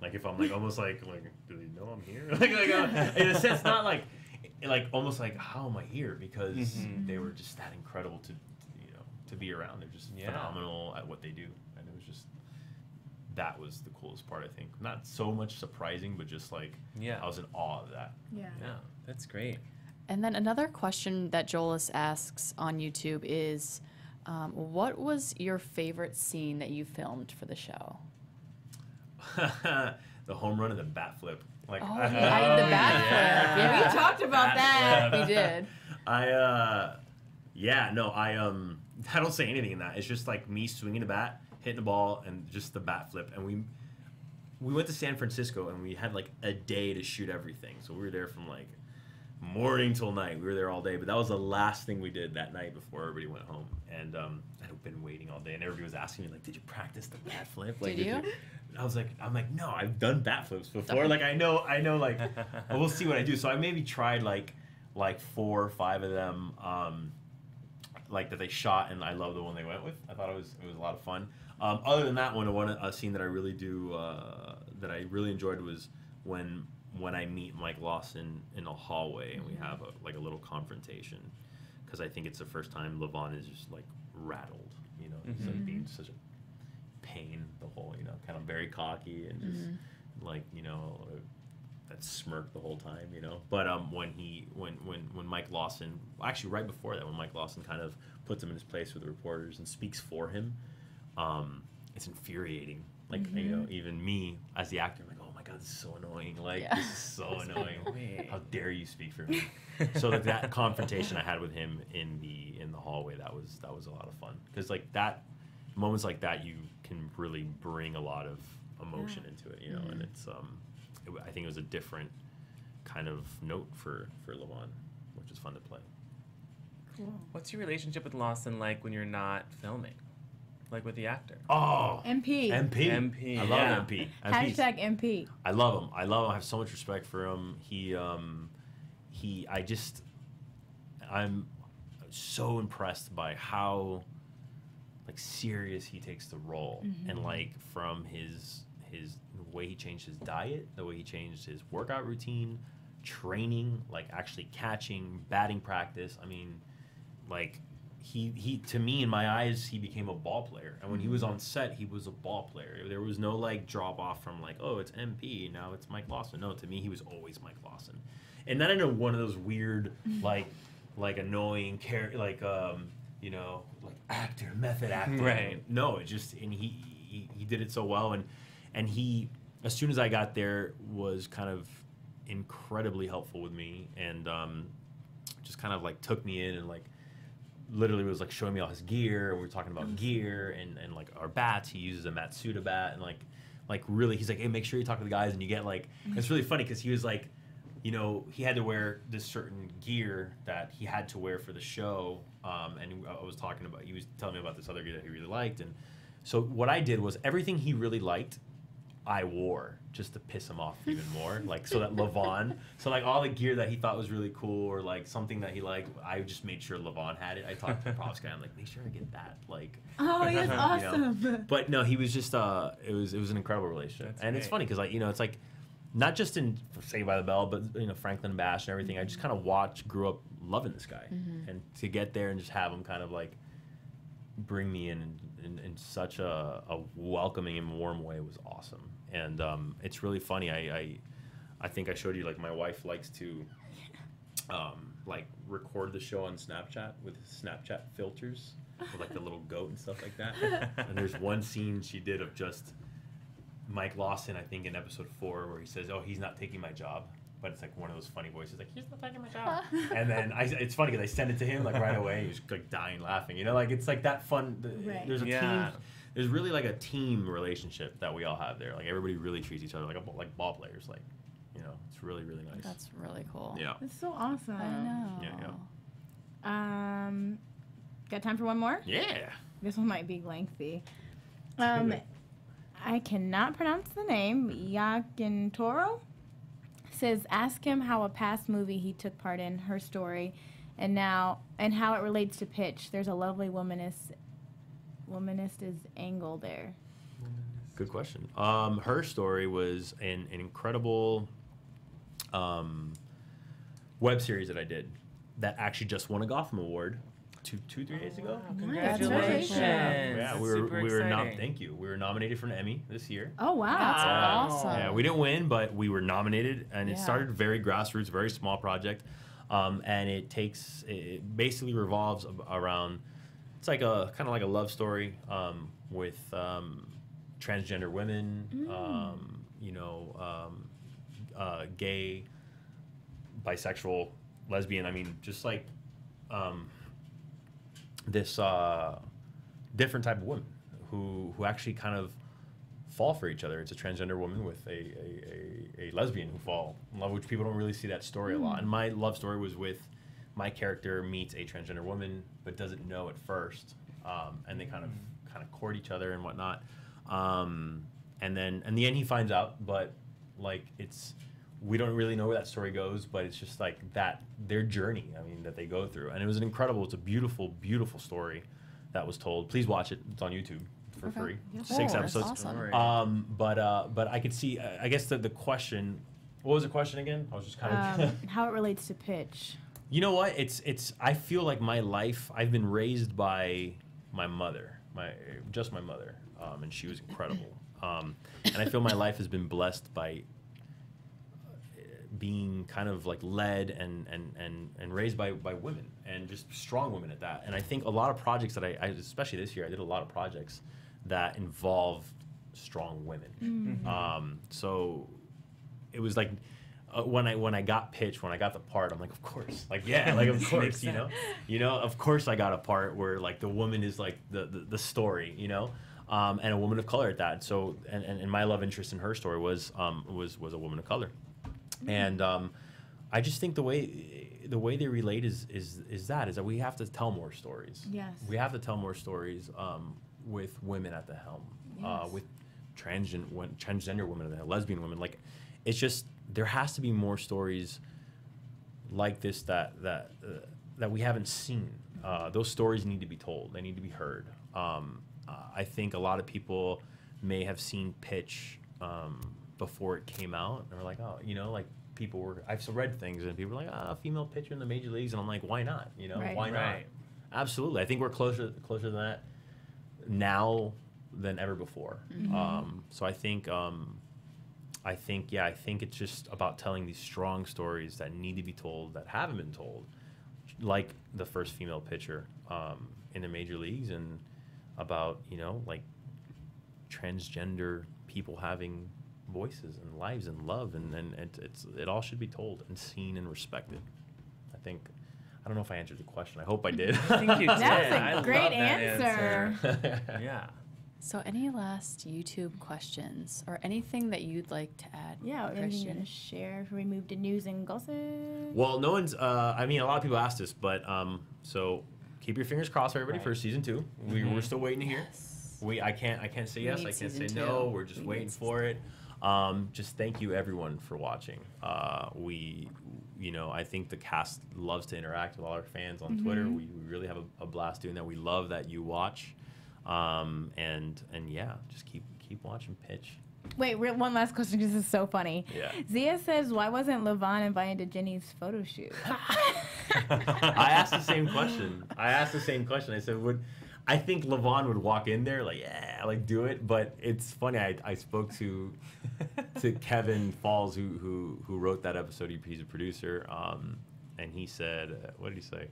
[SPEAKER 5] like if I'm like almost like do they know I'm here? In a sense, not like almost like how am I here? Because they were just that incredible to be around. They're just phenomenal at what they do, and it was just that was the coolest part, I think. Not so much surprising, but just like, I was in awe of that.
[SPEAKER 3] Yeah.
[SPEAKER 4] Yeah, that's great.
[SPEAKER 1] And then another question that Jolis asks on YouTube is, what was your favorite scene that you filmed for the show?
[SPEAKER 5] The home run and the bat flip. Like,
[SPEAKER 1] The bat flip. Yeah,
[SPEAKER 3] We talked about that.
[SPEAKER 1] we did.
[SPEAKER 5] I don't say anything in that. It's just like me swinging the bat, hitting the ball, and just the bat flip. And we went to San Francisco, and we had like a day to shoot everything. So we were there from like morning till night. We were there all day. But that was the last thing we did that night before everybody went home. And I'd been waiting all day, and everybody was asking me like, "Did you practice the bat flip?" Like,
[SPEAKER 1] Did you?
[SPEAKER 5] I'm like, no, I've done bat flips before. Like, I know, like, we'll see what I do. So I maybe tried like 4 or 5 of them, like that they shot, and I love the one they went with. I thought it was a lot of fun. Other than that one, a scene that I really that I really enjoyed was when I meet Mike Lawson in a hallway, and we have a little confrontation, because I think it's the first time LaVon is just like rattled, you know, he's like being such a pain the whole, you know, kind of very cocky and just like, you know, that smirk the whole time, you know. But when Mike Lawson, actually right before that, when Mike Lawson kind of puts him in his place with the reporters and speaks for him, it's infuriating. Like, you know, even me as the actor, I'm like, oh my God, this is so annoying. Like, this is so annoying. How dare you speak for me? So like that confrontation I had with him in the hallway, that was a lot of fun, because like that moments like that, you can really bring a lot of emotion into it, you know. And it's I think it was a different kind of note for LaVon, which is fun to play.
[SPEAKER 3] Cool.
[SPEAKER 4] What's your relationship with Lawson like when you're not filming? Like with the actor?
[SPEAKER 5] Oh,
[SPEAKER 3] MP.
[SPEAKER 4] MP.
[SPEAKER 5] I love MP.
[SPEAKER 3] Hashtag MP.
[SPEAKER 5] I love him. I have so much respect for him. I'm so impressed by how like serious he takes the role, and like from his the way he changed his diet, the way he changed his workout routine, training, like actually catching, batting practice. I mean, like he to me, in my eyes, he became a ball player. And when he was on set, he was a ball player. There was no like drop off from like, oh, it's MP, now it's Mike Lawson. No, to me, he was always Mike Lawson. And not in one of those weird like annoying you know, like actor, method acting.
[SPEAKER 4] Right.
[SPEAKER 5] No, it just, and he did it so well, and he, as soon as I got there, was kind of incredibly helpful with me, and just kind of like took me in, and like literally was like showing me all his gear, and we were talking about gear and like our bats. He uses a Matsuda bat, and like really, he's like, hey, make sure you talk to the guys, and you get like, it's really funny because he was like, you know, he had to wear this certain gear that he had to wear for the show, and I was talking about, he was telling me about this other gear that he really liked, and so what I did was everything he really liked, I wore just to piss him off even more, like so that LaVon, so like all the gear that he thought was really cool or like something that he liked, I just made sure LaVon had it. I talked to the props guy, I'm like, make sure I get that, like.
[SPEAKER 3] Oh, he's awesome.
[SPEAKER 5] You know? But no, he was just it was an incredible relationship.
[SPEAKER 4] That's
[SPEAKER 5] and
[SPEAKER 4] great.
[SPEAKER 5] It's funny because like, you know, it's like not just in Saved by the Bell, but you know, Franklin Bash and everything. I just kind of grew up loving this guy, and to get there and just have him kind of like bring me in such a welcoming and warm way was awesome. And it's really funny. I think I showed you, like, my wife likes to like record the show on Snapchat with Snapchat filters with like the little goat and stuff like that. And there's one scene she did of just Mike Lawson, I think in episode 4, where he says, oh, he's not taking my job. But it's like one of those funny voices, like, he's not taking my job. And then it's funny because I send it to him like right away. He's like dying laughing, you know, like it's like that fun.
[SPEAKER 3] Right.
[SPEAKER 5] There's a team. There's really like a team relationship that we all have there. Like everybody really treats each other like ball players. Like, you know, it's really, really nice.
[SPEAKER 1] That's really cool.
[SPEAKER 5] Yeah.
[SPEAKER 3] That's so awesome.
[SPEAKER 1] I know.
[SPEAKER 5] Yeah.
[SPEAKER 3] Got time for one more?
[SPEAKER 5] Yeah.
[SPEAKER 3] This one might be lengthy. I cannot pronounce the name. Yakintoro says, ask him how a past movie he took part in, her story, and how it relates to pitch. There's a lovely womanist angle there.
[SPEAKER 5] Good question. Her story was an incredible web series that I did that actually just won a Gotham Award. 3 days ago.
[SPEAKER 4] Congratulations!
[SPEAKER 5] Yeah, we
[SPEAKER 4] Super
[SPEAKER 5] were
[SPEAKER 4] exciting.
[SPEAKER 5] thank you. We were nominated for an Emmy this year.
[SPEAKER 3] Oh wow.
[SPEAKER 1] That's awesome.
[SPEAKER 5] Yeah, we didn't win, but we were nominated, and it
[SPEAKER 1] Yeah.
[SPEAKER 5] started very grassroots, very small project, and it basically revolves around. It's like a kind of like a love story with transgender women, gay, bisexual, lesbian. I mean, just like this different type of women who actually kind of fall for each other. It's a transgender woman with a lesbian who fall in love, which people don't really see that story a lot. And my love story was with my character meets a transgender woman but doesn't know at first, and they kind of court each other and whatnot. And then in the end he finds out, but like we don't really know where that story goes, but it's just like their journey, I mean, that they go through. And it's a beautiful, beautiful story that was told. Please watch it. It's on YouTube for free.
[SPEAKER 1] Cool,
[SPEAKER 5] 6
[SPEAKER 1] that's
[SPEAKER 5] episodes.
[SPEAKER 1] awesome.
[SPEAKER 5] But I could see, I guess the question, what was the question again? I was just kind of
[SPEAKER 3] How it relates to pitch.
[SPEAKER 5] You know what? I feel like my life, I've been raised by my mother, just my mother, and she was incredible. And I feel my life has been blessed by being kind of like led and raised by women, and just strong women at that. And I think a lot of projects that I especially this year, I did a lot of projects that involved strong women. So it was like when I got pitched, when I got the part, I'm like, of course, like yeah, like of course, you know, of course I got a part where like the woman is like the story, you know. And a woman of color at that. So, and my love interest in her story was a woman of color. And I just think the way they relate is that we have to tell more stories.
[SPEAKER 3] Yes.
[SPEAKER 5] We have to tell more stories with women at the helm, with transgender women at the helm, lesbian women. Like, it's just there has to be more stories like this that we haven't seen. Those stories need to be told. They need to be heard. I think a lot of people may have seen Pitch before it came out, and we're like, oh, you know, like I've read things, and people are like, female pitcher in the major leagues, and I'm like, why not? You know, why not?
[SPEAKER 4] Right.
[SPEAKER 5] Absolutely, I think we're closer to that now than ever before. So I think it's just about telling these strong stories that need to be told that haven't been told, like the first female pitcher in the major leagues, and about, you know, like transgender people having voices and lives and love, and it all should be told and seen and respected. I don't know if I answered the question. I hope I did.
[SPEAKER 4] I think you did.
[SPEAKER 3] That was a great
[SPEAKER 4] love that
[SPEAKER 3] answer.
[SPEAKER 4] Yeah.
[SPEAKER 1] So any last YouTube questions or anything that you'd like to add?
[SPEAKER 3] Yeah, anything you're
[SPEAKER 1] Christian?
[SPEAKER 3] gonna share before we move to news and gossip?
[SPEAKER 5] Well, no one's. I mean, a lot of people asked this, but so keep your fingers crossed, everybody, for season 2. We're still waiting to hear. I can't say yes.
[SPEAKER 1] need
[SPEAKER 5] I can't say
[SPEAKER 1] season
[SPEAKER 5] no.
[SPEAKER 1] 2.
[SPEAKER 5] We're just
[SPEAKER 1] We
[SPEAKER 5] waiting
[SPEAKER 1] need
[SPEAKER 5] for it. Just thank you everyone for watching. I think the cast loves to interact with all our fans on Twitter. We really have a blast doing that. We love that you watch. And yeah, just keep watching Pitch.
[SPEAKER 3] Wait, one last question because this is so funny.
[SPEAKER 5] Yeah.
[SPEAKER 3] Zia says, why wasn't LaVon invited to Ginny's photo shoot?
[SPEAKER 5] I asked the same question. I said, I think LaVon would walk in there like, yeah, like do it. But it's funny. I spoke to Kevin Falls, who wrote that episode. He's a producer. And he said, what did he say?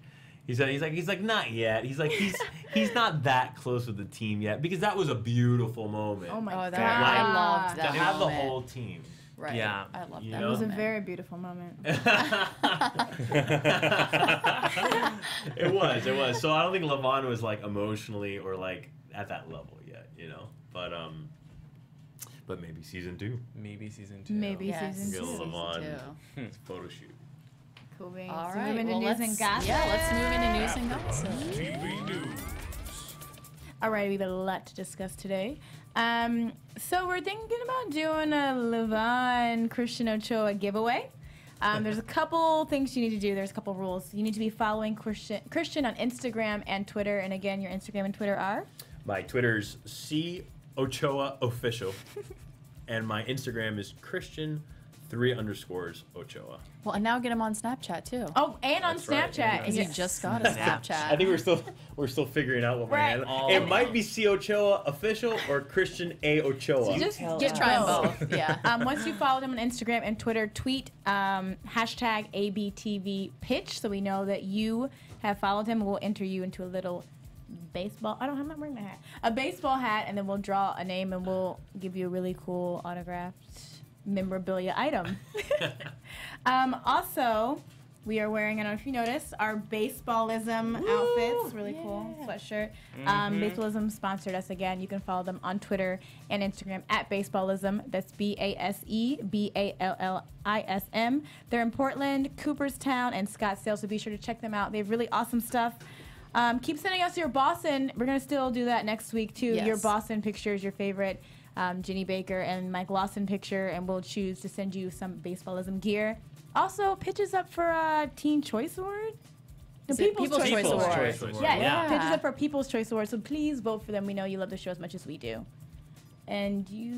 [SPEAKER 5] He's like not yet. He's like he's not that close with the team yet, because that was a beautiful moment.
[SPEAKER 3] Oh my God.
[SPEAKER 1] I loved
[SPEAKER 5] To
[SPEAKER 1] that
[SPEAKER 5] have the
[SPEAKER 1] moment.
[SPEAKER 5] whole team.
[SPEAKER 1] Right.
[SPEAKER 4] Yeah.
[SPEAKER 1] I love
[SPEAKER 5] You
[SPEAKER 1] that.
[SPEAKER 5] know?
[SPEAKER 3] It was a
[SPEAKER 1] moment.
[SPEAKER 3] very beautiful moment.
[SPEAKER 5] It was. So I don't think LaVon was like emotionally or like at that level yet, you know. But maybe season 2.
[SPEAKER 4] Maybe season 2.
[SPEAKER 3] Maybe
[SPEAKER 1] Yes.
[SPEAKER 3] season
[SPEAKER 5] Get a
[SPEAKER 3] 2.
[SPEAKER 5] little LaVon
[SPEAKER 1] Two.
[SPEAKER 5] photo shoot.
[SPEAKER 3] Cool beans.
[SPEAKER 1] All
[SPEAKER 3] So
[SPEAKER 1] right.
[SPEAKER 3] move into
[SPEAKER 1] Well,
[SPEAKER 3] news and gossip.
[SPEAKER 1] let's move into news and gossip.
[SPEAKER 2] TV News.
[SPEAKER 3] All right, we have a lot to discuss today. So we're thinking about doing a LaVon Christian Ochoa giveaway. There's a couple things you need to do. There's a couple rules. You need to be following Christian on Instagram and Twitter. And again, your Instagram and Twitter are?
[SPEAKER 5] My Twitter's C Ochoa Official, and my Instagram is Christian 3_Ochoa.
[SPEAKER 1] Well, and now get him on Snapchat too.
[SPEAKER 3] Oh, and on
[SPEAKER 5] That's right,
[SPEAKER 3] Snapchat.
[SPEAKER 5] yeah.
[SPEAKER 1] Because you just got a Snapchat.
[SPEAKER 5] I think we're still figuring out what
[SPEAKER 3] Right.
[SPEAKER 5] my handle. It might be C Ochoa official or Christian A Ochoa.
[SPEAKER 3] Just
[SPEAKER 1] Get trying both. Yeah.
[SPEAKER 3] Once you follow them on Instagram and Twitter, tweet hashtag ABTV pitch so we know that you have followed him. We'll enter you into a little baseball. I'm not wearing my hat. A baseball hat, and then we'll draw a name and we'll give you a really cool autographed memorabilia item. Also, we are wearing, I don't know if you noticed, our baseballism outfits. Really cool sweatshirt. Baseballism sponsored us again. You can follow them on Twitter and Instagram at baseballism. That's BASEBALLISM. They're in Portland, Cooperstown, and Scottsdale, so be sure to check them out. They have really awesome stuff. Keep sending us your Boston. We're going to still do that next week, too.
[SPEAKER 1] Yes.
[SPEAKER 3] Your Boston pictures, your favorite Ginny Baker and Mike Lawson picture, and we'll choose to send you some baseballism gear. Also, pitches up for a Teen Choice Award? The People's Choice Award. Yeah, pitches up for People's Choice Award, so please vote for them. We know you love the show as much as we do. And you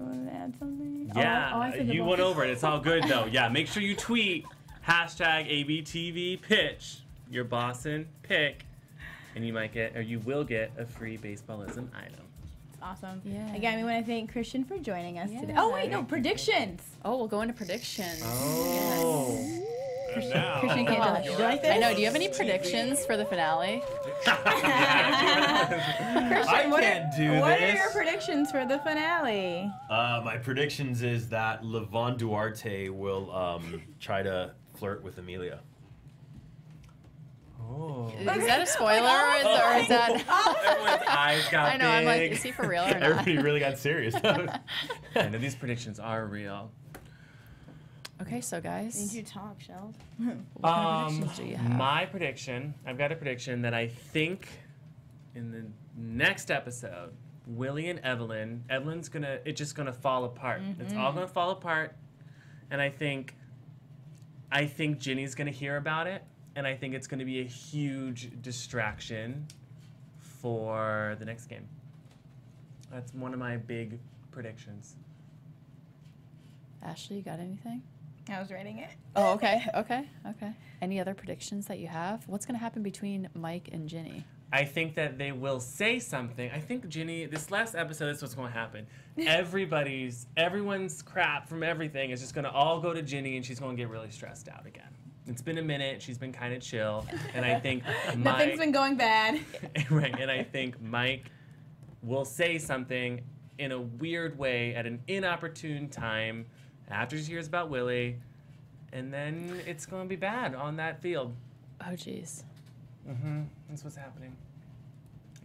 [SPEAKER 3] want to add something?
[SPEAKER 4] Yeah, you went over it. It's all good, though. Yeah, make sure you tweet hashtag ABTV pitch your Boston pick, and you will get a free baseballism item.
[SPEAKER 3] Awesome.
[SPEAKER 1] Yeah.
[SPEAKER 3] Again, we want to thank Christian for joining us today.
[SPEAKER 1] Yeah.
[SPEAKER 3] Oh, wait, no, predictions.
[SPEAKER 1] Oh, we'll go into predictions.
[SPEAKER 5] Oh. And now,
[SPEAKER 3] Christian can't do that. Do you like this?
[SPEAKER 1] I know. Do you have any predictions for the finale?
[SPEAKER 3] Christian,
[SPEAKER 5] I can't do this.
[SPEAKER 3] What are your predictions for the finale?
[SPEAKER 5] My predictions is that LaVon Duarte will try to flirt with Amelia.
[SPEAKER 4] Oh.
[SPEAKER 1] Is that a spoiler or is that?
[SPEAKER 4] Everyone's eyes got
[SPEAKER 1] I know. I'm like,
[SPEAKER 4] big.
[SPEAKER 1] is he for real or not?
[SPEAKER 5] Everybody really got serious.
[SPEAKER 4] I know these predictions are real.
[SPEAKER 1] Okay, so guys,
[SPEAKER 3] Need you to talk, Sheld.
[SPEAKER 1] what kind of predictions do you have?
[SPEAKER 4] My prediction, I've got a prediction that I think in the next episode, Willie and Evelyn's it's just gonna fall apart. It's all gonna fall apart, and I think Ginny's gonna hear about it, and I think it's gonna be a huge distraction for the next game. That's one of my big predictions.
[SPEAKER 1] Ashley, you got anything?
[SPEAKER 3] I was writing it.
[SPEAKER 1] Oh, okay. Any other predictions that you have? What's going to happen between Mike and Ginny?
[SPEAKER 4] I think that they will say something. I think Ginny, this last episode, this is what's going to happen. Everyone's crap from everything is just going to all go to Ginny, and she's going to get really stressed out again. It's been a minute. She's been kind of chill, and I think
[SPEAKER 3] Nothing's been going bad.
[SPEAKER 4] right, and I think Mike will say something in a weird way at an inopportune time after she hears about Willie, and then it's going to be bad on that field.
[SPEAKER 1] Oh, jeez.
[SPEAKER 4] That's what's happening.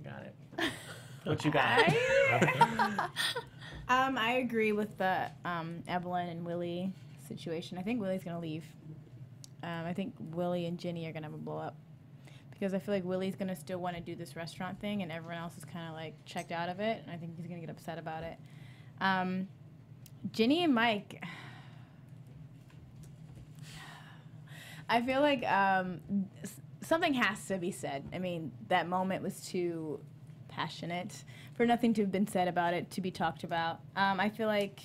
[SPEAKER 4] I got it. What you got?
[SPEAKER 3] I agree with the Evelyn and Willie situation. I think Willie's going to leave. I think Willie and Ginny are going to have a blow up. Because I feel like Willie's going to still want to do this restaurant thing, and everyone else is kind of like checked out of it, and I think he's going to get upset about it. Ginny and Mike, I feel like something has to be said. I mean, that moment was too passionate for nothing to have been said about it, to be talked about. I feel like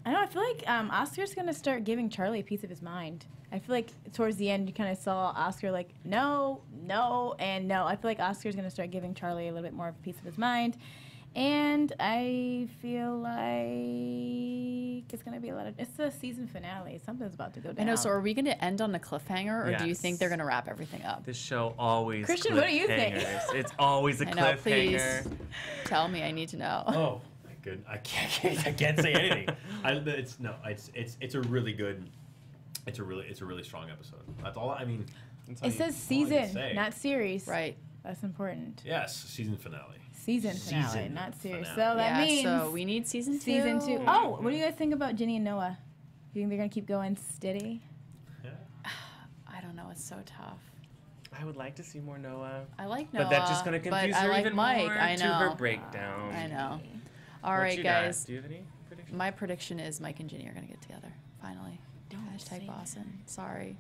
[SPEAKER 3] Oscar's going to start giving Charlie a piece of his mind. I feel like towards the end, you kind of saw Oscar like, no, and no. I feel like Oscar's going to start giving Charlie a little bit more of a piece of his mind. And I feel like it's going to be it's the season finale. Something's about to go down.
[SPEAKER 1] I know, so are we going to end on a cliffhanger, or do you
[SPEAKER 4] Yes.
[SPEAKER 1] think they're going to wrap everything up?
[SPEAKER 4] This show always
[SPEAKER 3] Christian, what do you think?
[SPEAKER 4] cliffhangers. It's always a
[SPEAKER 1] I know, please.
[SPEAKER 4] cliffhanger.
[SPEAKER 1] Tell me, I need to know.
[SPEAKER 5] Oh my good, I can't say anything. It's a really good, it's a really strong episode. That's all. I mean,
[SPEAKER 3] It says season, not series.
[SPEAKER 1] Right.
[SPEAKER 3] That's important.
[SPEAKER 5] yes, season finale.
[SPEAKER 3] Season finale,
[SPEAKER 5] Season
[SPEAKER 3] not series.
[SPEAKER 5] finale.
[SPEAKER 3] So that
[SPEAKER 1] Yeah,
[SPEAKER 3] means
[SPEAKER 1] so we need season 2.
[SPEAKER 3] season 2. Oh, what do you guys think about Ginny and Noah? You think they're going to keep going steady?
[SPEAKER 5] Yeah.
[SPEAKER 1] I don't know, it's so tough.
[SPEAKER 4] I would like to see more Noah.
[SPEAKER 1] I like Noah,
[SPEAKER 4] But that's just going to
[SPEAKER 1] but
[SPEAKER 4] confuse
[SPEAKER 1] I
[SPEAKER 4] her
[SPEAKER 1] like
[SPEAKER 4] even
[SPEAKER 1] Mike.
[SPEAKER 4] more
[SPEAKER 1] I
[SPEAKER 4] to
[SPEAKER 1] know.
[SPEAKER 4] her breakdown.
[SPEAKER 1] I know. All
[SPEAKER 4] What
[SPEAKER 1] right,
[SPEAKER 4] you got?
[SPEAKER 1] guys.
[SPEAKER 4] Do you have any predictions?
[SPEAKER 1] My prediction is Mike and Ginny are going to get together, finally.
[SPEAKER 3] say
[SPEAKER 1] Hashtag
[SPEAKER 3] that.
[SPEAKER 1] Lawson. Sorry.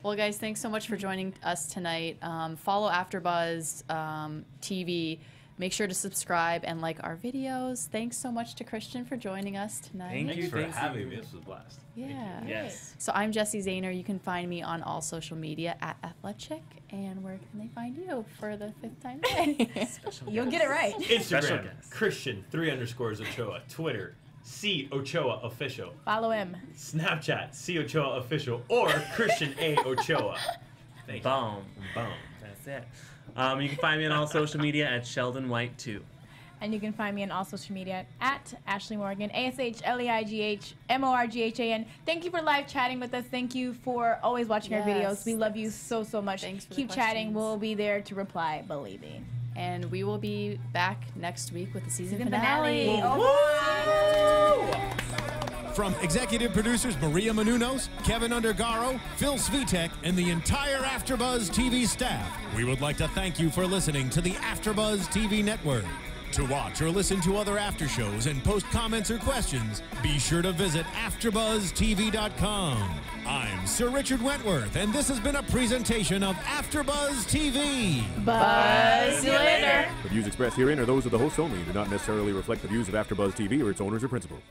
[SPEAKER 1] Well, guys, thanks so much for joining us tonight. Follow AfterBuzz TV. make sure to subscribe and like our videos. Thanks so much to Christian for joining us tonight.
[SPEAKER 4] Thank
[SPEAKER 5] Thanks
[SPEAKER 4] you.
[SPEAKER 5] for having me. This was a blast.
[SPEAKER 1] Yeah.
[SPEAKER 4] Yes.
[SPEAKER 1] So I'm Jessie Zahner. You can find me on all social media at Athletic. And where can they find you for the 5th time today?
[SPEAKER 3] You'll get it right.
[SPEAKER 4] Special
[SPEAKER 5] Instagram,
[SPEAKER 4] guest.
[SPEAKER 5] Christian _Ochoa. Twitter, C Ochoa Official.
[SPEAKER 3] Follow him.
[SPEAKER 5] Snapchat, C Ochoa Official, or Christian A Ochoa. Thank you.
[SPEAKER 4] Boom.
[SPEAKER 5] Boom.
[SPEAKER 4] That's it. You can find me on all social media at Sheldon White 2.
[SPEAKER 3] And you can find me on all social media at Ashleigh Morgan, ASHLEIGHMORGHAN. Thank you for live chatting with us. Thank you for always watching our videos. We love you so, so much.
[SPEAKER 1] Thanks for the
[SPEAKER 3] Keep chatting.
[SPEAKER 1] questions.
[SPEAKER 3] We'll be there to reply, believe me.
[SPEAKER 1] And we will be back next week with the season
[SPEAKER 3] Season
[SPEAKER 1] finale.
[SPEAKER 2] From executive producers Maria Menounos, Kevin Undergaro, Phil Svitek, and the entire AfterBuzz TV staff, we would like to thank you for listening to the AfterBuzz TV network. To watch or listen to other after shows and post comments or questions, be sure to visit AfterBuzzTV.com. I'm Sir Richard Wentworth, and this has been a presentation of AfterBuzz TV.
[SPEAKER 3] Buzz you later.
[SPEAKER 6] The views expressed herein are those of the hosts only and do not necessarily reflect the views of AfterBuzz TV or its owners or principals.